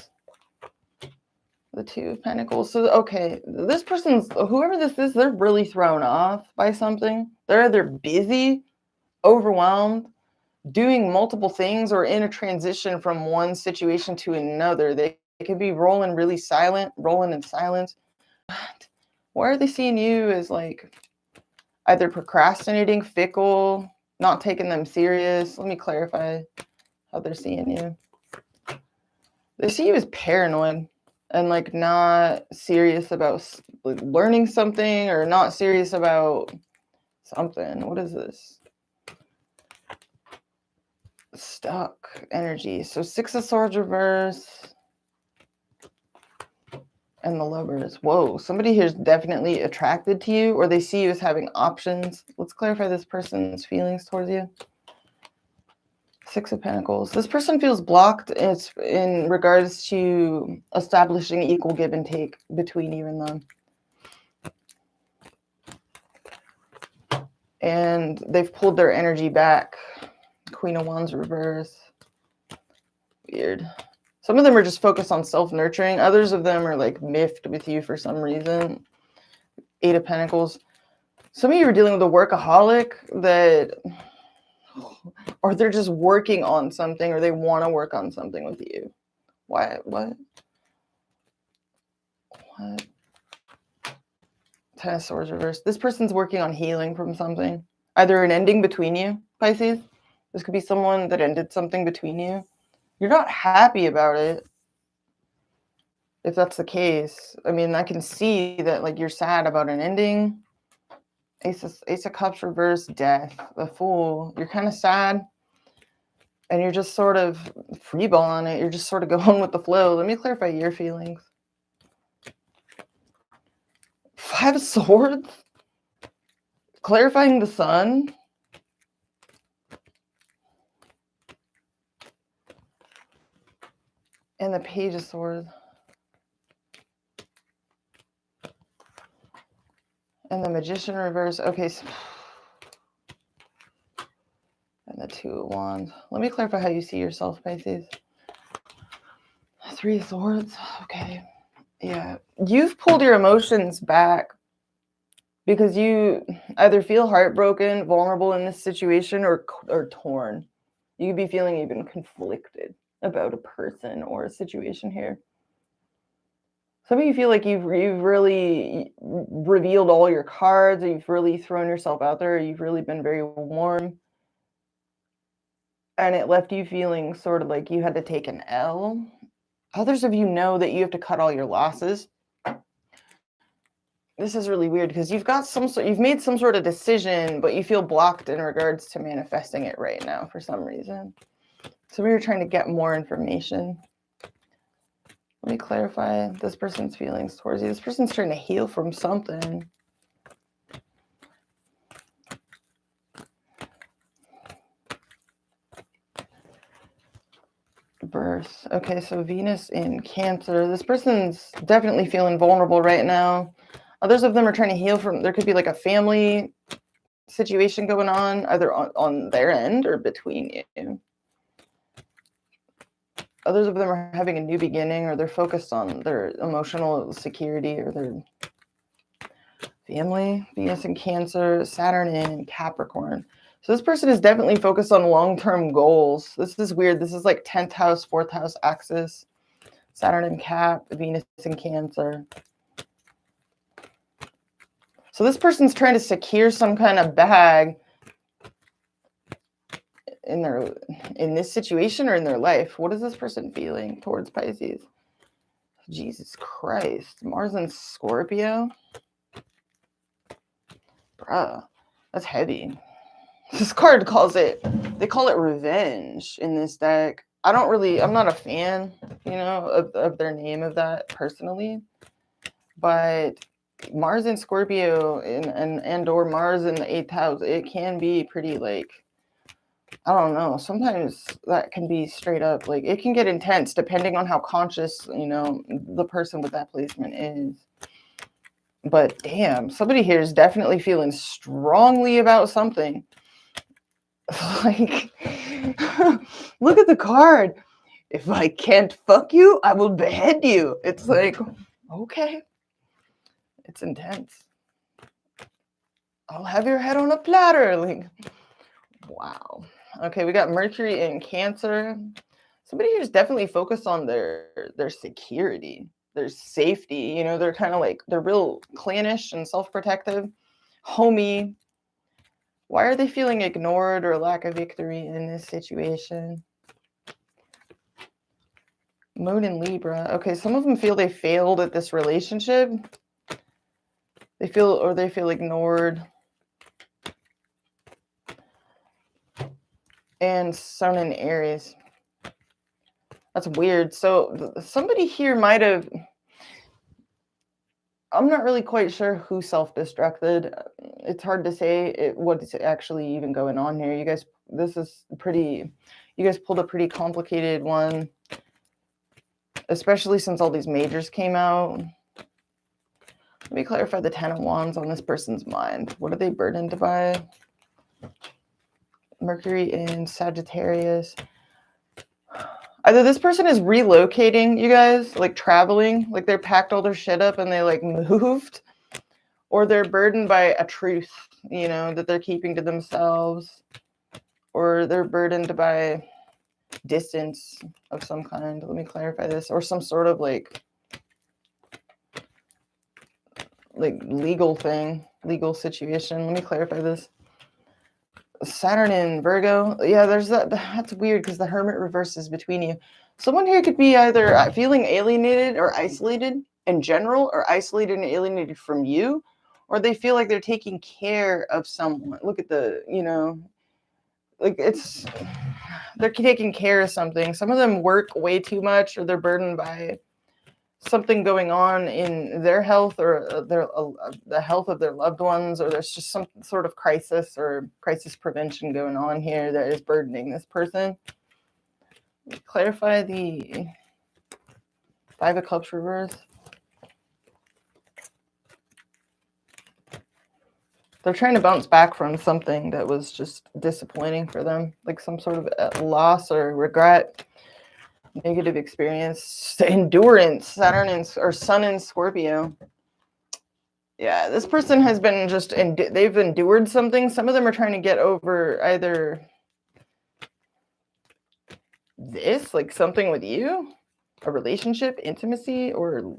The Two of Pentacles. So, okay, this person's, whoever this is, they're really thrown off by something. They're either busy, overwhelmed, doing multiple things, or in a transition from one situation to another. They could be rolling in silence. Why are they seeing you as like either procrastinating, fickle, not taking them serious? Let me clarify how they're seeing you. They see you as paranoid and like not serious about learning something, or not serious about something. What is this? Stuck energy. So 6 of Swords reverse and the Lovers. Whoa, somebody here is definitely attracted to you, or they see you as having options. Let's clarify this person's feelings towards you. 6 of Pentacles. This person feels blocked. It's in regards to establishing equal give and take between you and them. And they've pulled their energy back. Queen of Wands reverse. Weird. Some of them are just focused on self-nurturing. Others of them are like miffed with you for some reason. 8 of Pentacles. Some of you are dealing with a workaholic that, or they're just working on something, or they want to work on something with you. Why? What? 10 of Swords reversed. This person's working on healing from something. Either an ending between you, Pisces. This could be someone that ended something between you. You're not happy about it. If that's the case, I mean, I can see that like you're sad about an ending. Ace of Cups reversed, Death, the Fool. You're kind of sad. And you're just sort of freeballing it. You're just sort of going with the flow. Let me clarify your feelings. 5 of Swords. Clarifying the Sun. And the Page of Swords. And the Magician reverse. Okay. So, and the 2 of Wands. Let me clarify how you see yourself, Pisces. 3 of Swords. Okay. Yeah. You've pulled your emotions back because you either feel heartbroken, vulnerable in this situation, or torn. You could be feeling even conflicted about a person or a situation here. Some of you feel like you've really revealed all your cards, or you've really thrown yourself out there, or you've really been very warm. And it left you feeling sort of like you had to take an L. Others of you know that you have to cut all your losses. This is really weird because you've made some sort of decision, but you feel blocked in regards to manifesting it right now for some reason. So we were trying to get more information. Let me clarify this person's feelings towards you. This person's trying to heal from something. Birth. Okay, so Venus in Cancer. This person's definitely feeling vulnerable right now. Others of them are trying to heal from, there could be like a family situation going on, either on their end or between you. Others of them are having a new beginning, or they're focused on their emotional security or their family. Venus in Cancer, Saturn in Capricorn. So this person is definitely focused on long-term goals. This is weird. This is like 10th house, 4th house axis. Saturn in Cap, Venus in Cancer. So this person's trying to secure some kind of bag in this situation or in their life. What is this person feeling towards Pisces? Jesus Christ. Mars and Scorpio? Bruh, that's heavy. This card they call it revenge in this deck. I'm not a fan, of their name of that personally. But Mars in Scorpio and or Mars in the 8th house, it can be pretty I don't know. Sometimes that can be straight up it can get intense depending on how conscious, the person with that placement is. But damn, somebody here is definitely feeling strongly about something. Look at the card. If I can't fuck you, I will behead you. It's okay. It's intense. I'll have your head on a platter. Wow. Okay, we got Mercury in Cancer. Somebody here's definitely focused on their security, their safety. They're kind of they're real clannish and self-protective, homey. Why are they feeling ignored or lack of victory in this situation? Moon in Libra. Okay, some of them feel they failed at this relationship. They feel ignored. And Sun in Aries. That's weird. So somebody here might have... I'm not really quite sure who self-destructed. It's hard to say what's actually even going on here. You guys pulled a pretty complicated one, especially since all these majors came out. Let me clarify the 10 of Wands on this person's mind. What are they burdened by? Mercury in Sagittarius. Either this person is relocating, you guys, traveling, they're packed all their shit up and they moved, or they're burdened by a truth, that they're keeping to themselves, or they're burdened by distance of some kind. Let me clarify this, or some sort of legal situation. Let me clarify this. Saturn in Virgo. Yeah, there's that's weird because the Hermit reverses between you. Someone here could be either feeling alienated or isolated in general, or isolated and alienated from you, or they feel like they're taking care of someone. Look at they're taking care of something. Some of them work way too much, or they're burdened by something going on in their health or the health of their loved ones, or there's just some sort of crisis or crisis prevention going on here that is burdening this person. Clarify the 5 of Cups reverse. They're trying to bounce back from something that was just disappointing for them, some sort of loss or regret. Negative experience, endurance, Sun in Scorpio. Yeah, this person has been they've endured something. Some of them are trying to get over either this, something with you, a relationship, intimacy, or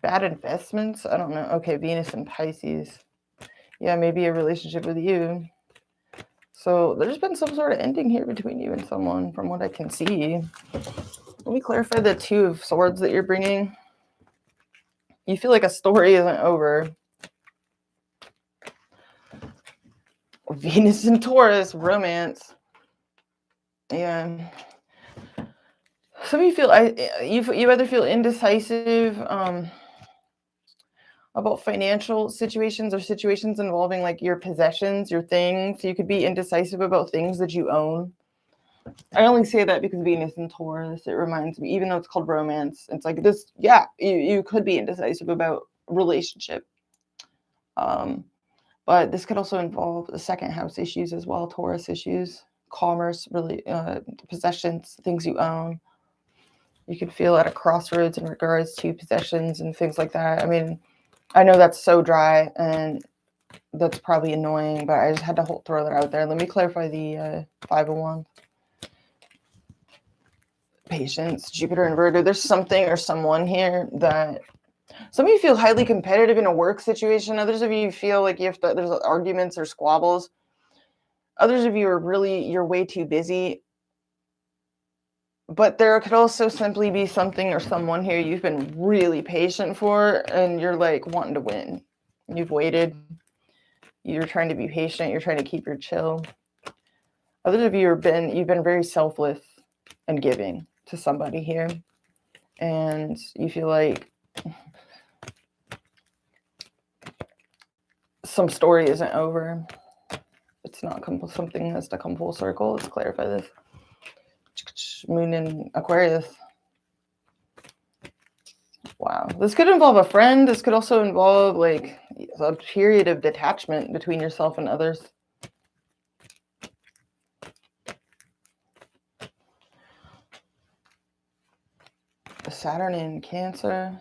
bad investments. I don't know. Okay, Venus and Pisces. Yeah, maybe a relationship with you. So there's been some sort of ending here between you and someone, from what I can see. Let me clarify the 2 of Swords that you're bringing. You feel like a story isn't over. Venus and Taurus, romance. Yeah. Some of you feel you either feel indecisive about financial situations or situations involving your possessions, your things. You could be indecisive about things that you own. I only say that because Venus and Taurus, it reminds me, even though it's called romance, it's this, yeah, you could be indecisive about relationship. But this could also involve the 2nd house issues as well, Taurus issues, commerce, really, possessions, things you own. You could feel at a crossroads in regards to possessions and things like that. I mean, I know that's so dry and that's probably annoying, but I just had to throw that out there. Let me clarify the 5 of Wands. Patience, Jupiter and Virgo. There's something or someone here that Some of you feel highly competitive in a work situation. Others of you feel like there's arguments or squabbles. Others of you are you're way too busy. But there could also simply be something or someone here you've been really patient for, and you're like wanting to win. You've waited. You're trying to be patient. You're trying to keep your chill. Others of you you've been very selfless and giving to somebody here, and you feel like some story isn't over. It's not something has to come full circle. Let's clarify this. Moon in Aquarius. Wow. This could involve a friend. This could also involve like a period of detachment between yourself and others. Saturn in Cancer.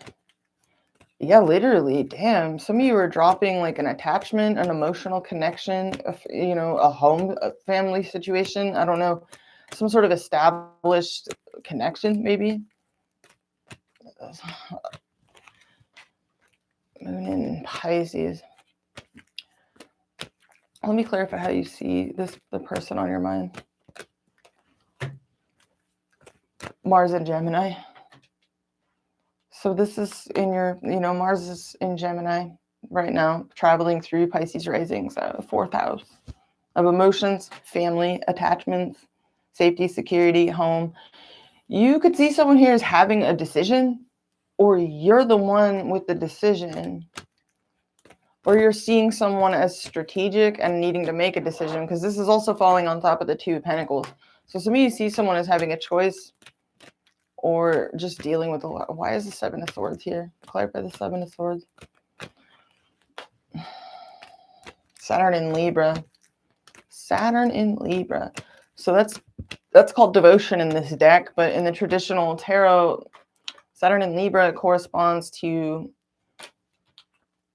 Yeah, literally. Damn. Some of you are dropping like an attachment, an emotional connection, a home, a family situation. I don't know. Some sort of established connection, maybe. Moon in Pisces. Let me clarify how you see the person on your mind. Mars in Gemini. So this is in your, Mars is in Gemini right now, traveling through Pisces risings, 4th house of emotions, family, attachments, safety, security, home. You could see someone here as having a decision, or you're the one with the decision, or you're seeing someone as strategic and needing to make a decision, because this is also falling on top of the 2 of Pentacles. So some of you see someone as having a choice, or just dealing with a lot. Why is the 7 of Swords here? Clarify the 7 of Swords. Saturn in Libra. Saturn in Libra. So that's called devotion in this deck, but in the traditional tarot, Saturn in Libra corresponds to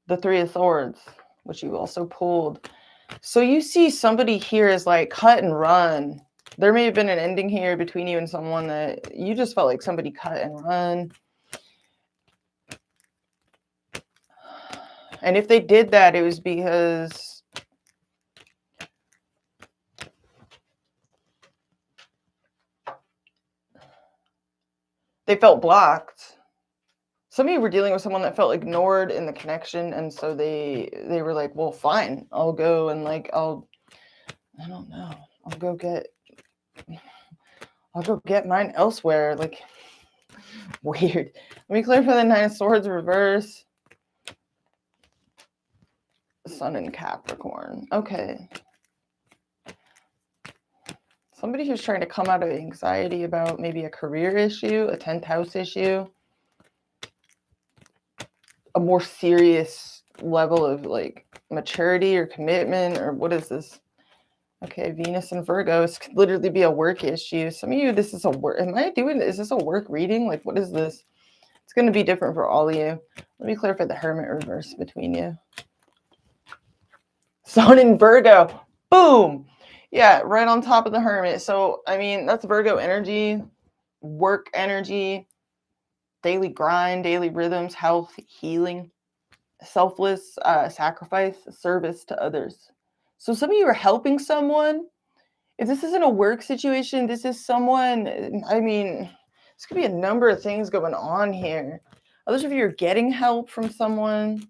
the 3 of Swords, which you also pulled. So you see somebody here is like cut and run. There may have been an ending here between you and someone that you just felt like somebody cut and run. And if they did that, it was because they felt blocked. Some of you were dealing with someone that felt ignored in the connection, and so they were like, well, fine, I'll go and I don't know, I'll go get mine elsewhere. Like, weird. Let me clarify the 9 of Swords reverse. Sun in Capricorn. Okay. Somebody who's trying to come out of anxiety about maybe a career issue, a 10th house issue, a more serious level of like maturity or commitment, or what is this? Okay, Venus and Virgo. This could literally be a work issue. Some of you, this is a work. Is this a work reading? Like, what is this? It's going to be different for all of you. Let me clarify the Hermit reverse between you. Sun in Virgo. Boom. Yeah, right on top of the Hermit. So, I mean, that's Virgo energy, work energy, daily grind, daily rhythms, health, healing, selfless sacrifice, service to others. So some of you are helping someone. If this isn't a work situation, this is someone, I mean, this could be a number of things going on here. Others of you are getting help from someone.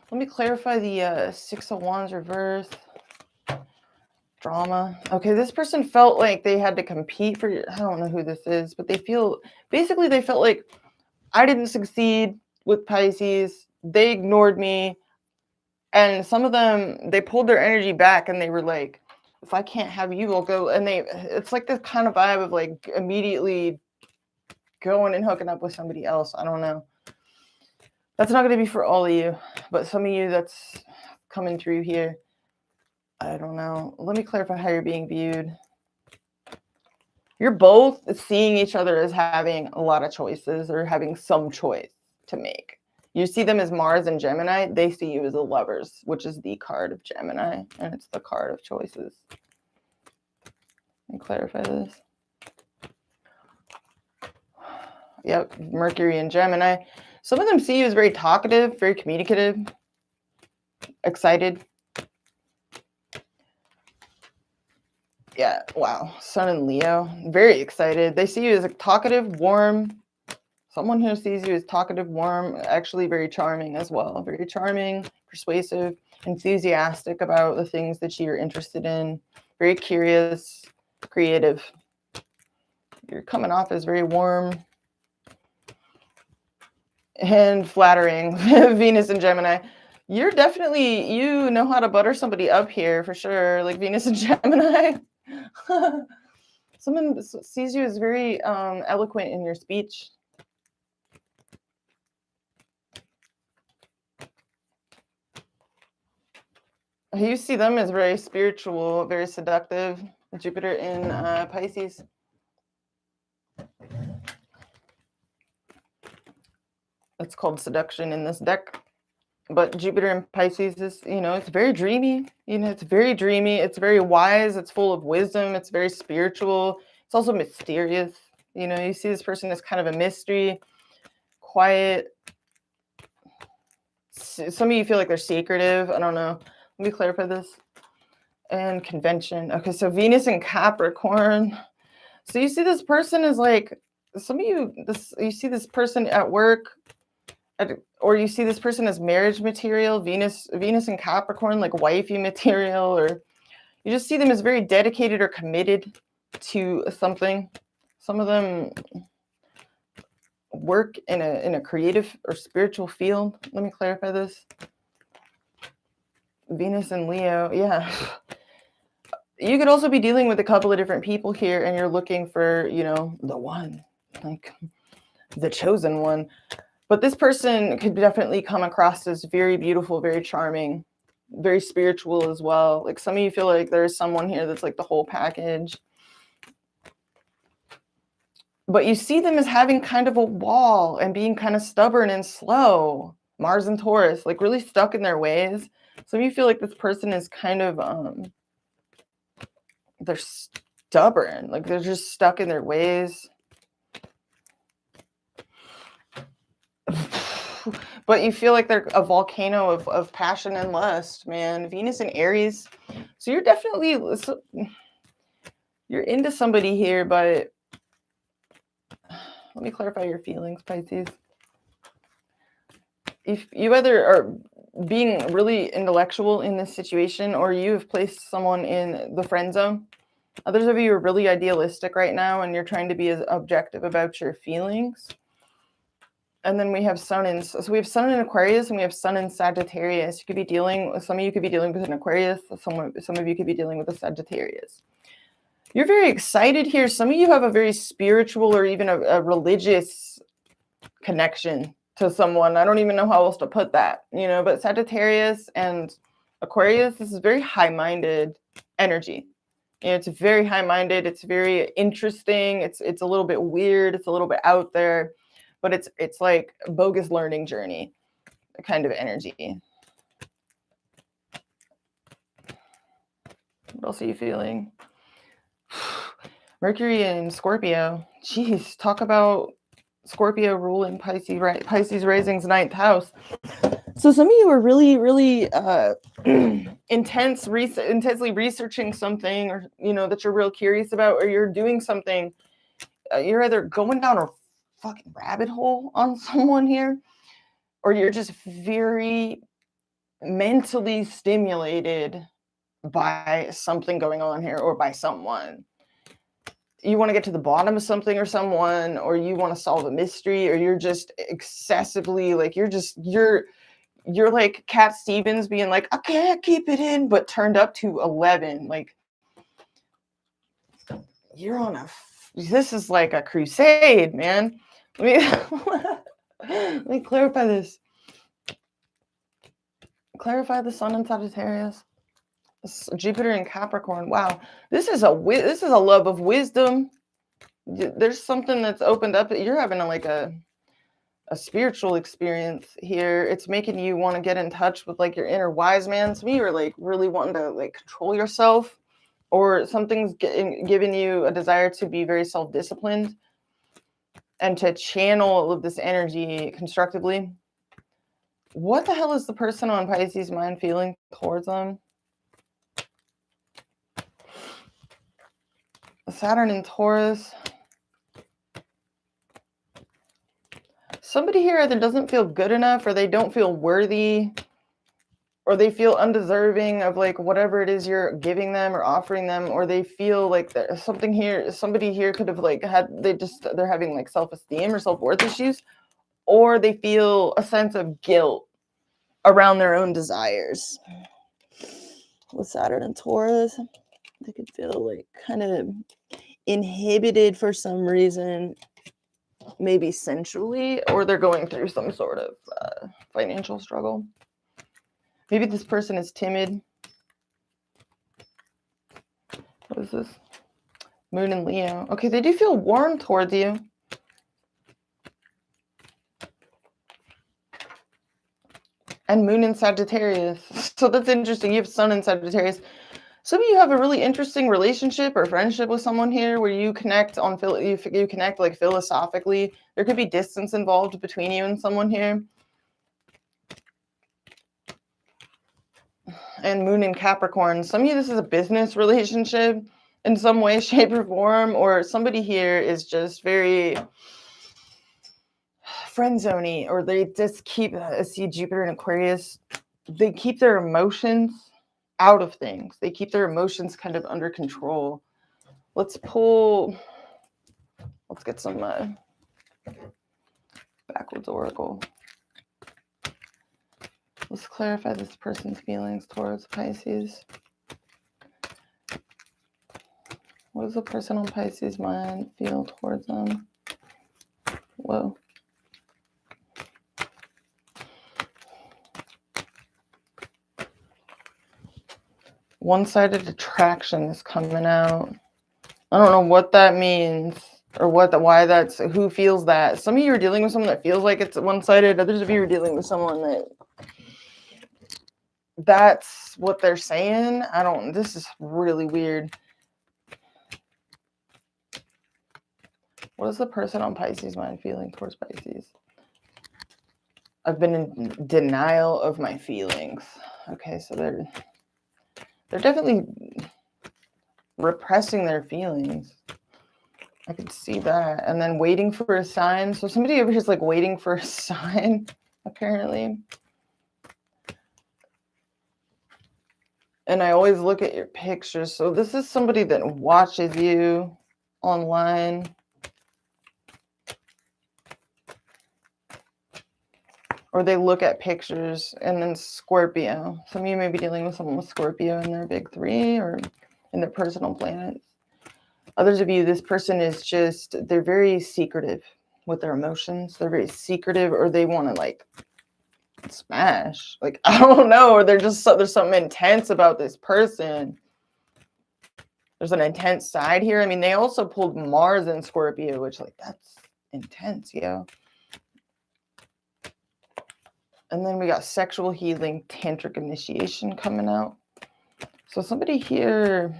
Let me clarify the 6 of Wands reverse. Drama. Okay, this person felt like they had to compete for, I don't know who this is, but they felt like I didn't succeed with Pisces. They ignored me. And some of them, they pulled their energy back and they were like, if I can't have you, I'll go. And it's like this kind of vibe of like immediately going and hooking up with somebody else. I don't know. That's not going to be for all of you, but some of you that's coming through here. I don't know. Let me clarify how you're being viewed. You're both seeing each other as having a lot of choices or having some choice to make. You see them as Mars and Gemini. They see you as the Lovers, which is the card of Gemini, and it's the card of choices. Let me clarify this. Yep, Mercury and Gemini. Some of them see you as very talkative, very communicative, excited. Yeah, wow. Sun and Leo, very excited. They see you as a talkative, warm. Someone who sees you as talkative, warm, actually very charming as well. Very charming, persuasive, enthusiastic about the things that you're interested in. Very curious, creative. You're coming off as very warm and flattering. Venus and Gemini. You're definitely, you know how to butter somebody up here for sure. Like Venus and Gemini. Someone sees you as very eloquent in your speech. You see them as very spiritual, very seductive. Jupiter in Pisces. It's called seduction in this deck. But Jupiter in Pisces is, it's very dreamy. It's very dreamy. It's very wise. It's full of wisdom. It's very spiritual. It's also mysterious. You see this person as kind of a mystery, quiet. Some of you feel like they're secretive. I don't know. Let me clarify this. And convention. Okay, so Venus in Capricorn. So you see this person is like, some of you, you see this person at work, or you see this person as marriage material, Venus in Capricorn, like wifey material, or you just see them as very dedicated or committed to something. Some of them work in a creative or spiritual field. Let me clarify this. Venus and Leo, yeah. You could also be dealing with a couple of different people here, and you're looking for, the one, like the chosen one. But this person could definitely come across as very beautiful, very charming, very spiritual as well. Like some of you feel like there's someone here that's like the whole package. But you see them as having kind of a wall and being kind of stubborn and slow. Mars and Taurus, like really stuck in their ways. Some of you feel like this person is kind of, they're stubborn. Like they're just stuck in their ways. But you feel like they're a volcano of passion and lust, man. Venus and Aries. So you're definitely, you're into somebody here, but let me clarify your feelings, Pisces. If you either are being really intellectual in this situation, or you have placed someone in the friend zone. Others of you are really idealistic right now, and you're trying to be as objective about your feelings. And then we have Sun in, so we have Sun in Aquarius and we have Sun in Sagittarius. You could be dealing, some of you could be dealing with an Aquarius, some of you could be dealing with a Sagittarius. You're very excited here. Some of you have a very spiritual or even a religious connection to someone. I don't even know how else to put that, but Sagittarius and Aquarius, this is very high-minded energy. It's very high-minded. It's very interesting. It's a little bit weird. It's a little bit out there. But it's like a bogus learning journey kind of energy. What else are you feeling? Mercury in Scorpio. Jeez, talk about Scorpio ruling Pisces, right? Pisces rising's 9th house. So some of you are really, really intensely researching something, or that you're real curious about, or you're doing something. You're either going down a fucking rabbit hole on someone here, or you're just very mentally stimulated by something going on here, or by someone. You want to get to the bottom of something or someone, or you want to solve a mystery, or you're just excessively like, you're like Cat Stevens being like, I can't keep it in, but turned up to 11. Like you're on this is like a crusade, man. Let me clarify this. Clarify the Sun in Sagittarius. Jupiter in Capricorn. Wow, this is a love of wisdom. There's something that's opened up. You're having a spiritual experience here. It's making you want to get in touch with like your inner wise man. Some of you are like really wanting to like control yourself. or something's giving you a desire to be very self-disciplined and to channel all of this energy constructively. What the hell is the person on Pisces mind feeling towards them? Saturn in Taurus. Somebody here either doesn't feel good enough, or they don't feel worthy, or they feel undeserving of like whatever it is you're giving them or offering them, or they feel like there's something here, somebody here could have like they're having like self-esteem or self-worth issues, or they feel a sense of guilt around their own desires. With Saturn and Taurus, they could feel like kind of inhibited for some reason, maybe sensually, or they're going through some sort of financial struggle. Maybe this person is timid. What is this? Moon in Leo. Okay, they do feel warm towards you. And Moon in Sagittarius. So that's interesting. You have Sun in Sagittarius. Some of you have a really interesting relationship or friendship with someone here where you connect on you connect like philosophically. There could be distance involved between you and someone here. And Moon in Capricorn. Some of you, this is a business relationship in some way, shape, or form, or somebody here is just very friend-zoney, or they just keep, I see Jupiter in Aquarius, they keep their emotions out of things. They keep their emotions kind of under control. Let's get some backwards oracle. Let's clarify this person's feelings towards Pisces. What does the person on Pisces mind feel towards them? Whoa. One-sided attraction is coming out. I don't know what that means, or why that's, who feels that. Some of you are dealing with someone that feels like it's one-sided. Others of you are dealing with someone that's what they're saying. This is really weird. What is the person on Pisces mind feeling towards Pisces? I've been in denial of my feelings. Okay, so they're definitely repressing their feelings. I could see that. And then waiting for a sign. So somebody over here is like waiting for a sign, apparently. And I always look at your pictures. So this is somebody that watches you online. Or they look at pictures. And then Scorpio. Some of you may be dealing with someone with Scorpio in their big three or in their personal planets. Others of you, this person is just, they're very secretive with their emotions. They're very secretive, or they want to like smash. Like, I don't know, or there's something intense about this person. There's an intense side here. I mean, they also pulled Mars in Scorpio, which like, that's intense, yeah. And then we got sexual healing, tantric initiation coming out. So somebody here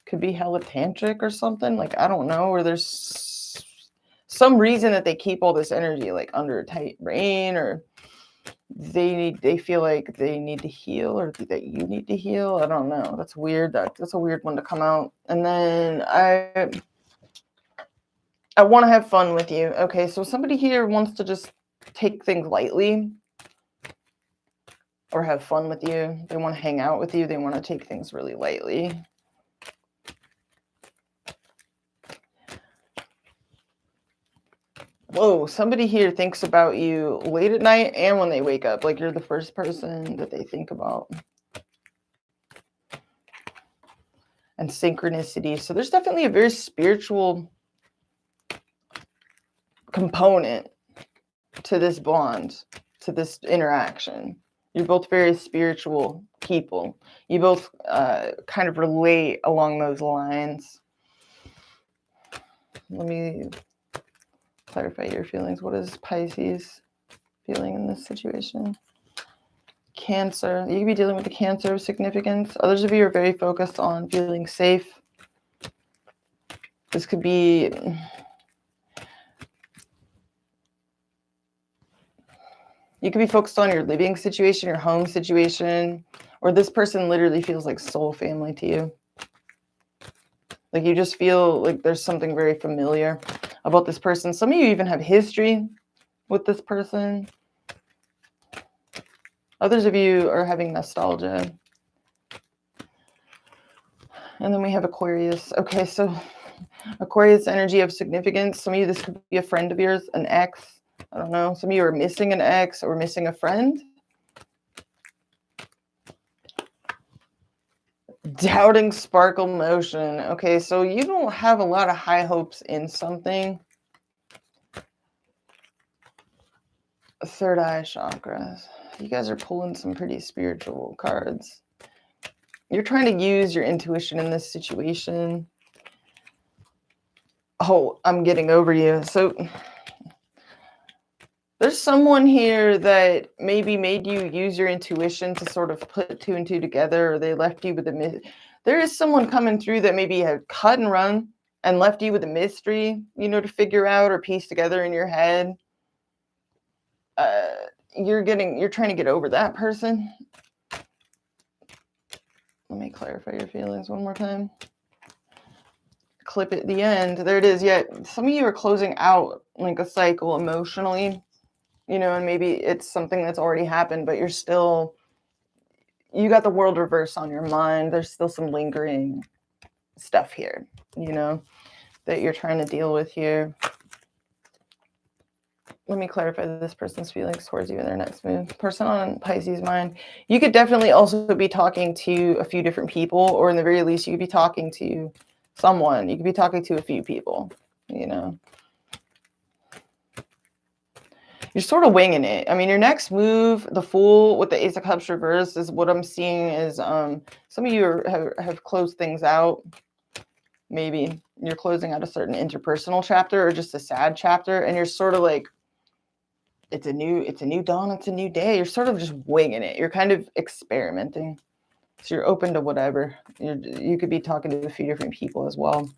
could be hella tantric or something. Like, I don't know, or there's some reason that they keep all this energy like under a tight rein, or they feel like they need to heal, or that you need to heal. I don't know. That's weird. That's a weird one to come out. And then I want to have fun with you. Okay, so somebody here wants to just take things lightly or have fun with you. They want to hang out with you. They want to take things really lightly. Whoa, somebody here thinks about you late at night and when they wake up. Like, you're the first person that they think about. And synchronicity. So there's definitely a very spiritual component to this bond, to this interaction. You're both very spiritual people. You both kind of relate along those lines. Let me clarify your feelings. What is Pisces feeling in this situation? Cancer. You could be dealing with the Cancer of significance. Others of you are very focused on feeling safe. This could be... You could be focused on your living situation, your home situation, or this person literally feels like soul family to you. Like you just feel like there's something very familiar about this person. Some of you even have history with this person. Others of you are having nostalgia. And then we have Aquarius. Okay, so Aquarius energy of significance. Some of you, this could be a friend of yours, an ex. I don't know. Some of you are missing an ex or missing a friend. Doubting sparkle motion. Okay, so you don't have a lot of high hopes in something. Third eye chakras. You guys are pulling some pretty spiritual cards. You're trying to use your intuition in this situation. Oh, I'm getting over you. So there's someone here that maybe made you use your intuition to sort of put two and two together, or they left you with a... There is someone coming through that maybe had cut and run and left you with a mystery, you know, to figure out or piece together in your head. You're trying to get over that person. Let me clarify your feelings one more time. Clip at the end. There it is. Yeah, some of you are closing out like a cycle emotionally, you know, and maybe it's something that's already happened, but you got the world reversed on your mind. There's still some lingering stuff here, you know, that you're trying to deal with here. Let me clarify this person's feelings towards you in their next move. Person on Pisces mind. You could definitely also be talking to a few different people, or in the very least, you could be talking to someone. You could be talking to a few people, you know. You're sort of winging it. I mean, your next move, the Fool with the Ace of Cups reversed, is what I'm seeing is some of you have closed things out. Maybe you're closing out a certain interpersonal chapter or just a sad chapter, and you're sort of like, it's a new dawn, it's a new day. You're sort of just winging it. You're kind of experimenting. So you're open to whatever. You could be talking to a few different people as well.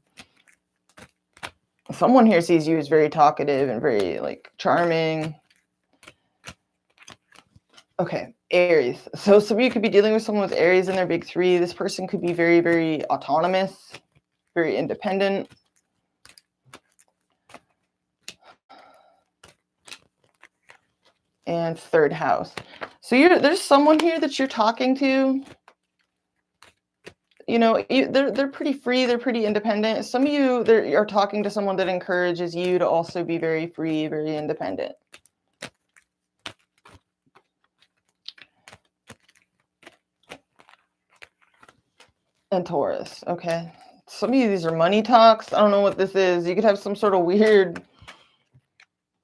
Someone here sees you as very talkative and very like charming. Okay, Aries. So some of you could be dealing with someone with Aries in their big three. This person could be very, very autonomous, very independent. And third house. So there's someone here that you're talking to. You know, they're pretty free. They're pretty independent. Some of you are talking to someone that encourages you to also be very free, very independent. And Taurus. Okay. Some of you, these are money talks. I don't know what this is. You could have some sort of weird...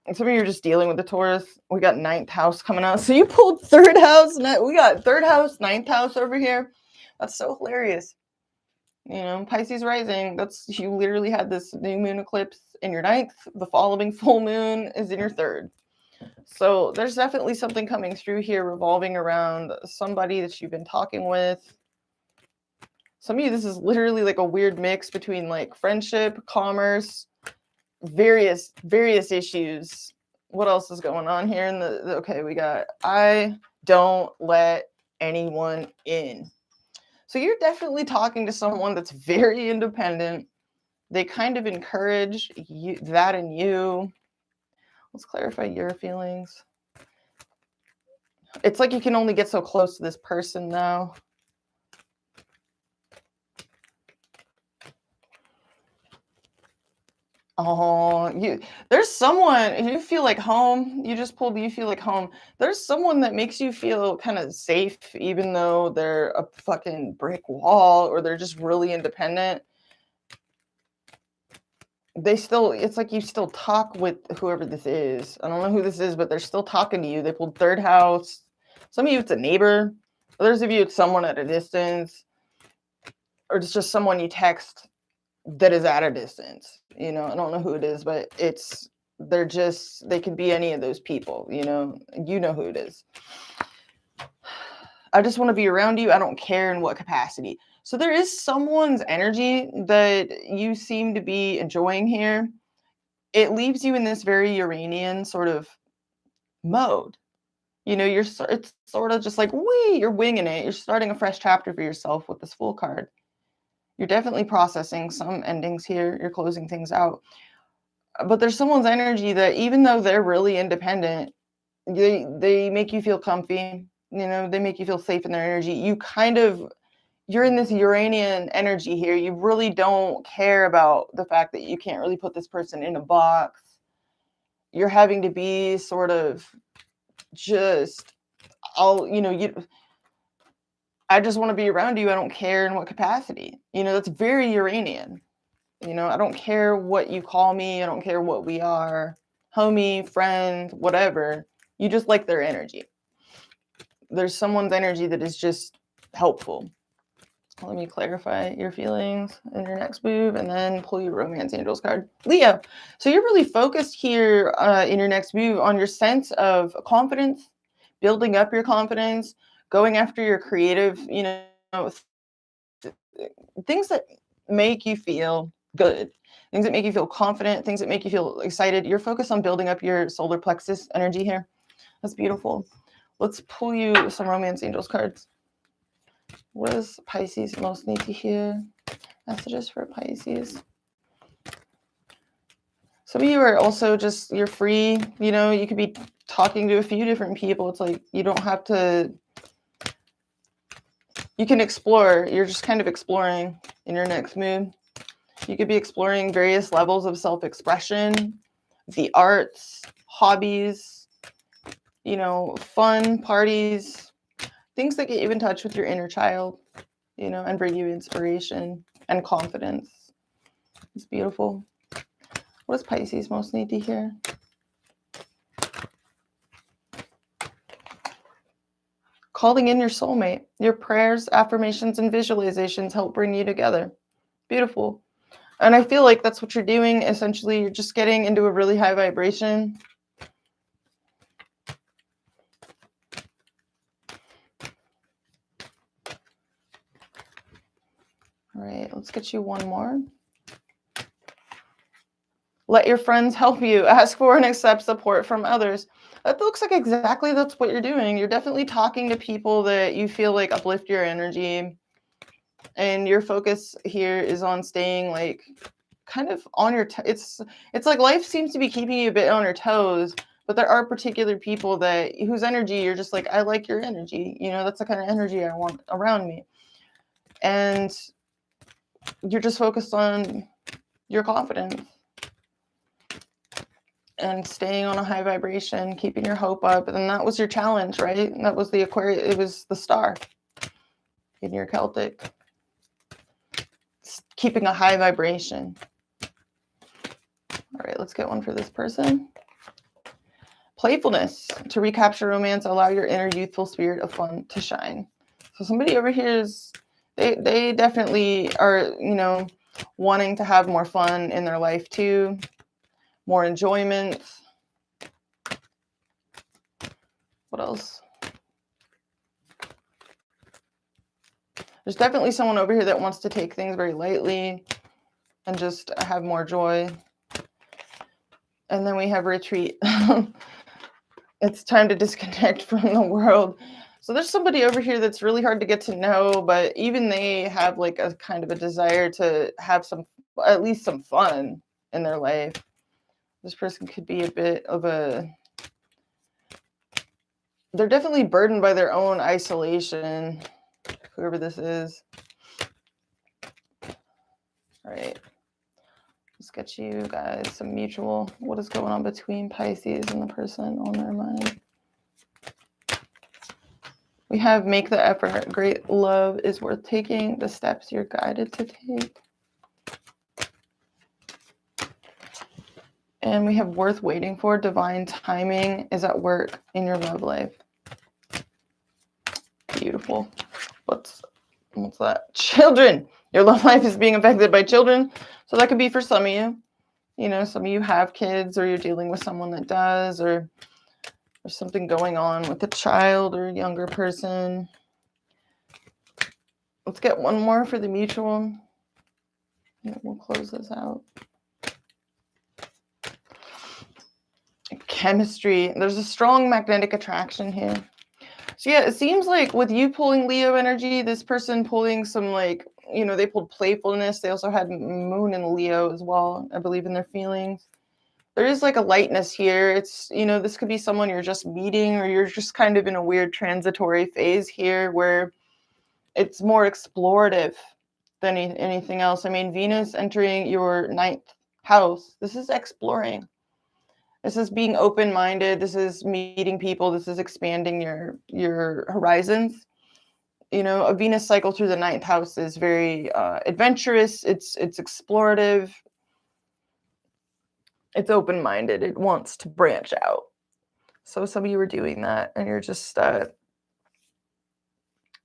And some of you are just dealing with the Taurus. We got ninth house coming out. So you pulled third house. We got third house, ninth house over here. That's so hilarious. You know, Pisces rising. You literally had this new moon eclipse in your ninth. The following full moon is in your third. So there's definitely something coming through here revolving around somebody that you've been talking with. Some of you, this is literally like a weird mix between like friendship, commerce, various issues. What else is going on here? Okay, we got I don't let anyone in. So you're definitely talking to someone that's very independent. They kind of encourage that in you. Let's clarify your feelings. It's like you can only get so close to this person now. Oh, there's someone you feel like home. You just pulled, you feel like home. There's someone that makes you feel kind of safe, even though they're a fucking brick wall or they're just really independent. It's like you still talk with whoever this is. I don't know who this is, but they're still talking to you. They pulled third house. Some of you, it's a neighbor. Others of you, it's someone at a distance, or it's just someone you text that is at a distance. You know, I don't know who it is, but they could be any of those people, you know who it is. I just want to be around you. I don't care in what capacity. So there is someone's energy that you seem to be enjoying here. It leaves you in this very Uranian sort of mode. You know, it's sort of just like, wee, you're winging it. You're starting a fresh chapter for yourself with this Fool card. You're definitely processing some endings here. You're closing things out. But there's someone's energy that even though they're really independent, they make you feel comfy. You know, they make you feel safe in their energy. You're in this Uranian energy here. You really don't care about the fact that you can't really put this person in a box. You're having to be sort of just I just want to be around you. I don't care in what capacity. That's very Uranian. I don't care what you call me. I don't care what we are, homie, friend, whatever. You just like their energy. There's someone's energy that is just helpful. Let me clarify your feelings in your next move and then pull your Romance Angels card. Leo, so you're really focused here in your next move on your sense of confidence, building up your confidence, going after your creative, things that make you feel good, things that make you feel confident, things that make you feel excited. You're focused on building up your solar plexus energy here. That's beautiful. Let's pull you some Romance Angels cards. What does Pisces most need to hear? Messages for Pisces. Some of you are also you're free. You could be talking to a few different people. It's like you don't have to. You can explore. You're just kind of exploring in your next move. You could be exploring various levels of self-expression, the arts, hobbies, fun parties, things that get you in touch with your inner child, and bring you inspiration and confidence. It's beautiful. What does Pisces most need to hear? Calling in your soulmate. Your prayers, affirmations, and visualizations help bring you together. Beautiful. And I feel like that's what you're doing. Essentially, you're just getting into a really high vibration. All right, let's get you one more. Let your friends help you. Ask for and accept support from others. That looks like exactly that's what you're doing. You're definitely talking to people that you feel like uplift your energy. And your focus here is on staying like kind of on your it's like life seems to be keeping you a bit on your toes, but there are particular people whose energy you're just like, I like your energy. That's the kind of energy I want around me. And you're just focused on your confidence and staying on a high vibration, keeping your hope up. And that was your challenge, right? And that was the Aquarius. It was the star in your Celtic. Keeping a high vibration. All right, let's get one for this person. Playfulness. To recapture romance, allow your inner youthful spirit of fun to shine. So somebody over here they definitely are, wanting to have more fun in their life too. More enjoyment. What else? There's definitely someone over here that wants to take things very lightly and just have more joy. And then we have retreat. It's time to disconnect from the world. So there's somebody over here that's really hard to get to know, but even they have like a kind of a desire to have at least some fun in their life. This person could be a bit of they're definitely burdened by their own isolation, whoever this is. All right. Let's get you guys some mutual. What is going on between Pisces and the person on their mind? We have make the effort. Great love is worth taking. The steps you're guided to take. And we have worth waiting for. Divine timing is at work in your love life. Beautiful. What's that? Children. Your love life is being affected by children. So that could be for some of you. Some of you have kids, or you're dealing with someone that does, or there's something going on with a child or a younger person. Let's get one more for the mutual. Yeah, we'll close this out. Chemistry. There's a strong magnetic attraction here. So yeah, it seems like with you pulling Leo energy, this person pulling some like, they pulled playfulness. They also had moon in Leo as well, I believe, in their feelings. There is like a lightness here. It's, this could be someone you're just meeting, or you're just kind of in a weird transitory phase here where it's more explorative than anything else. I mean, Venus entering your 9th house, this is exploring. This is being open-minded. This is meeting people. This is expanding your horizons. A Venus cycle through the 9th house is very adventurous. It's explorative. It's open-minded. It wants to branch out. So some of you are doing that, and you're just,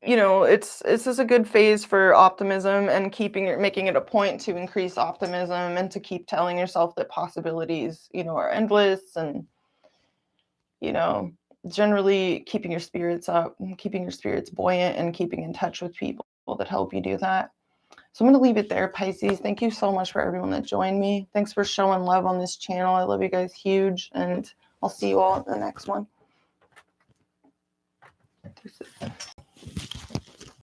it's just a good phase for optimism and making it a point to increase optimism and to keep telling yourself that possibilities, are endless, and, generally keeping your spirits up, and keeping your spirits buoyant, and keeping in touch with people that help you do that. So I'm going to leave it there, Pisces. Thank you so much for everyone that joined me. Thanks for showing love on this channel. I love you guys huge, and I'll see you all in the next one.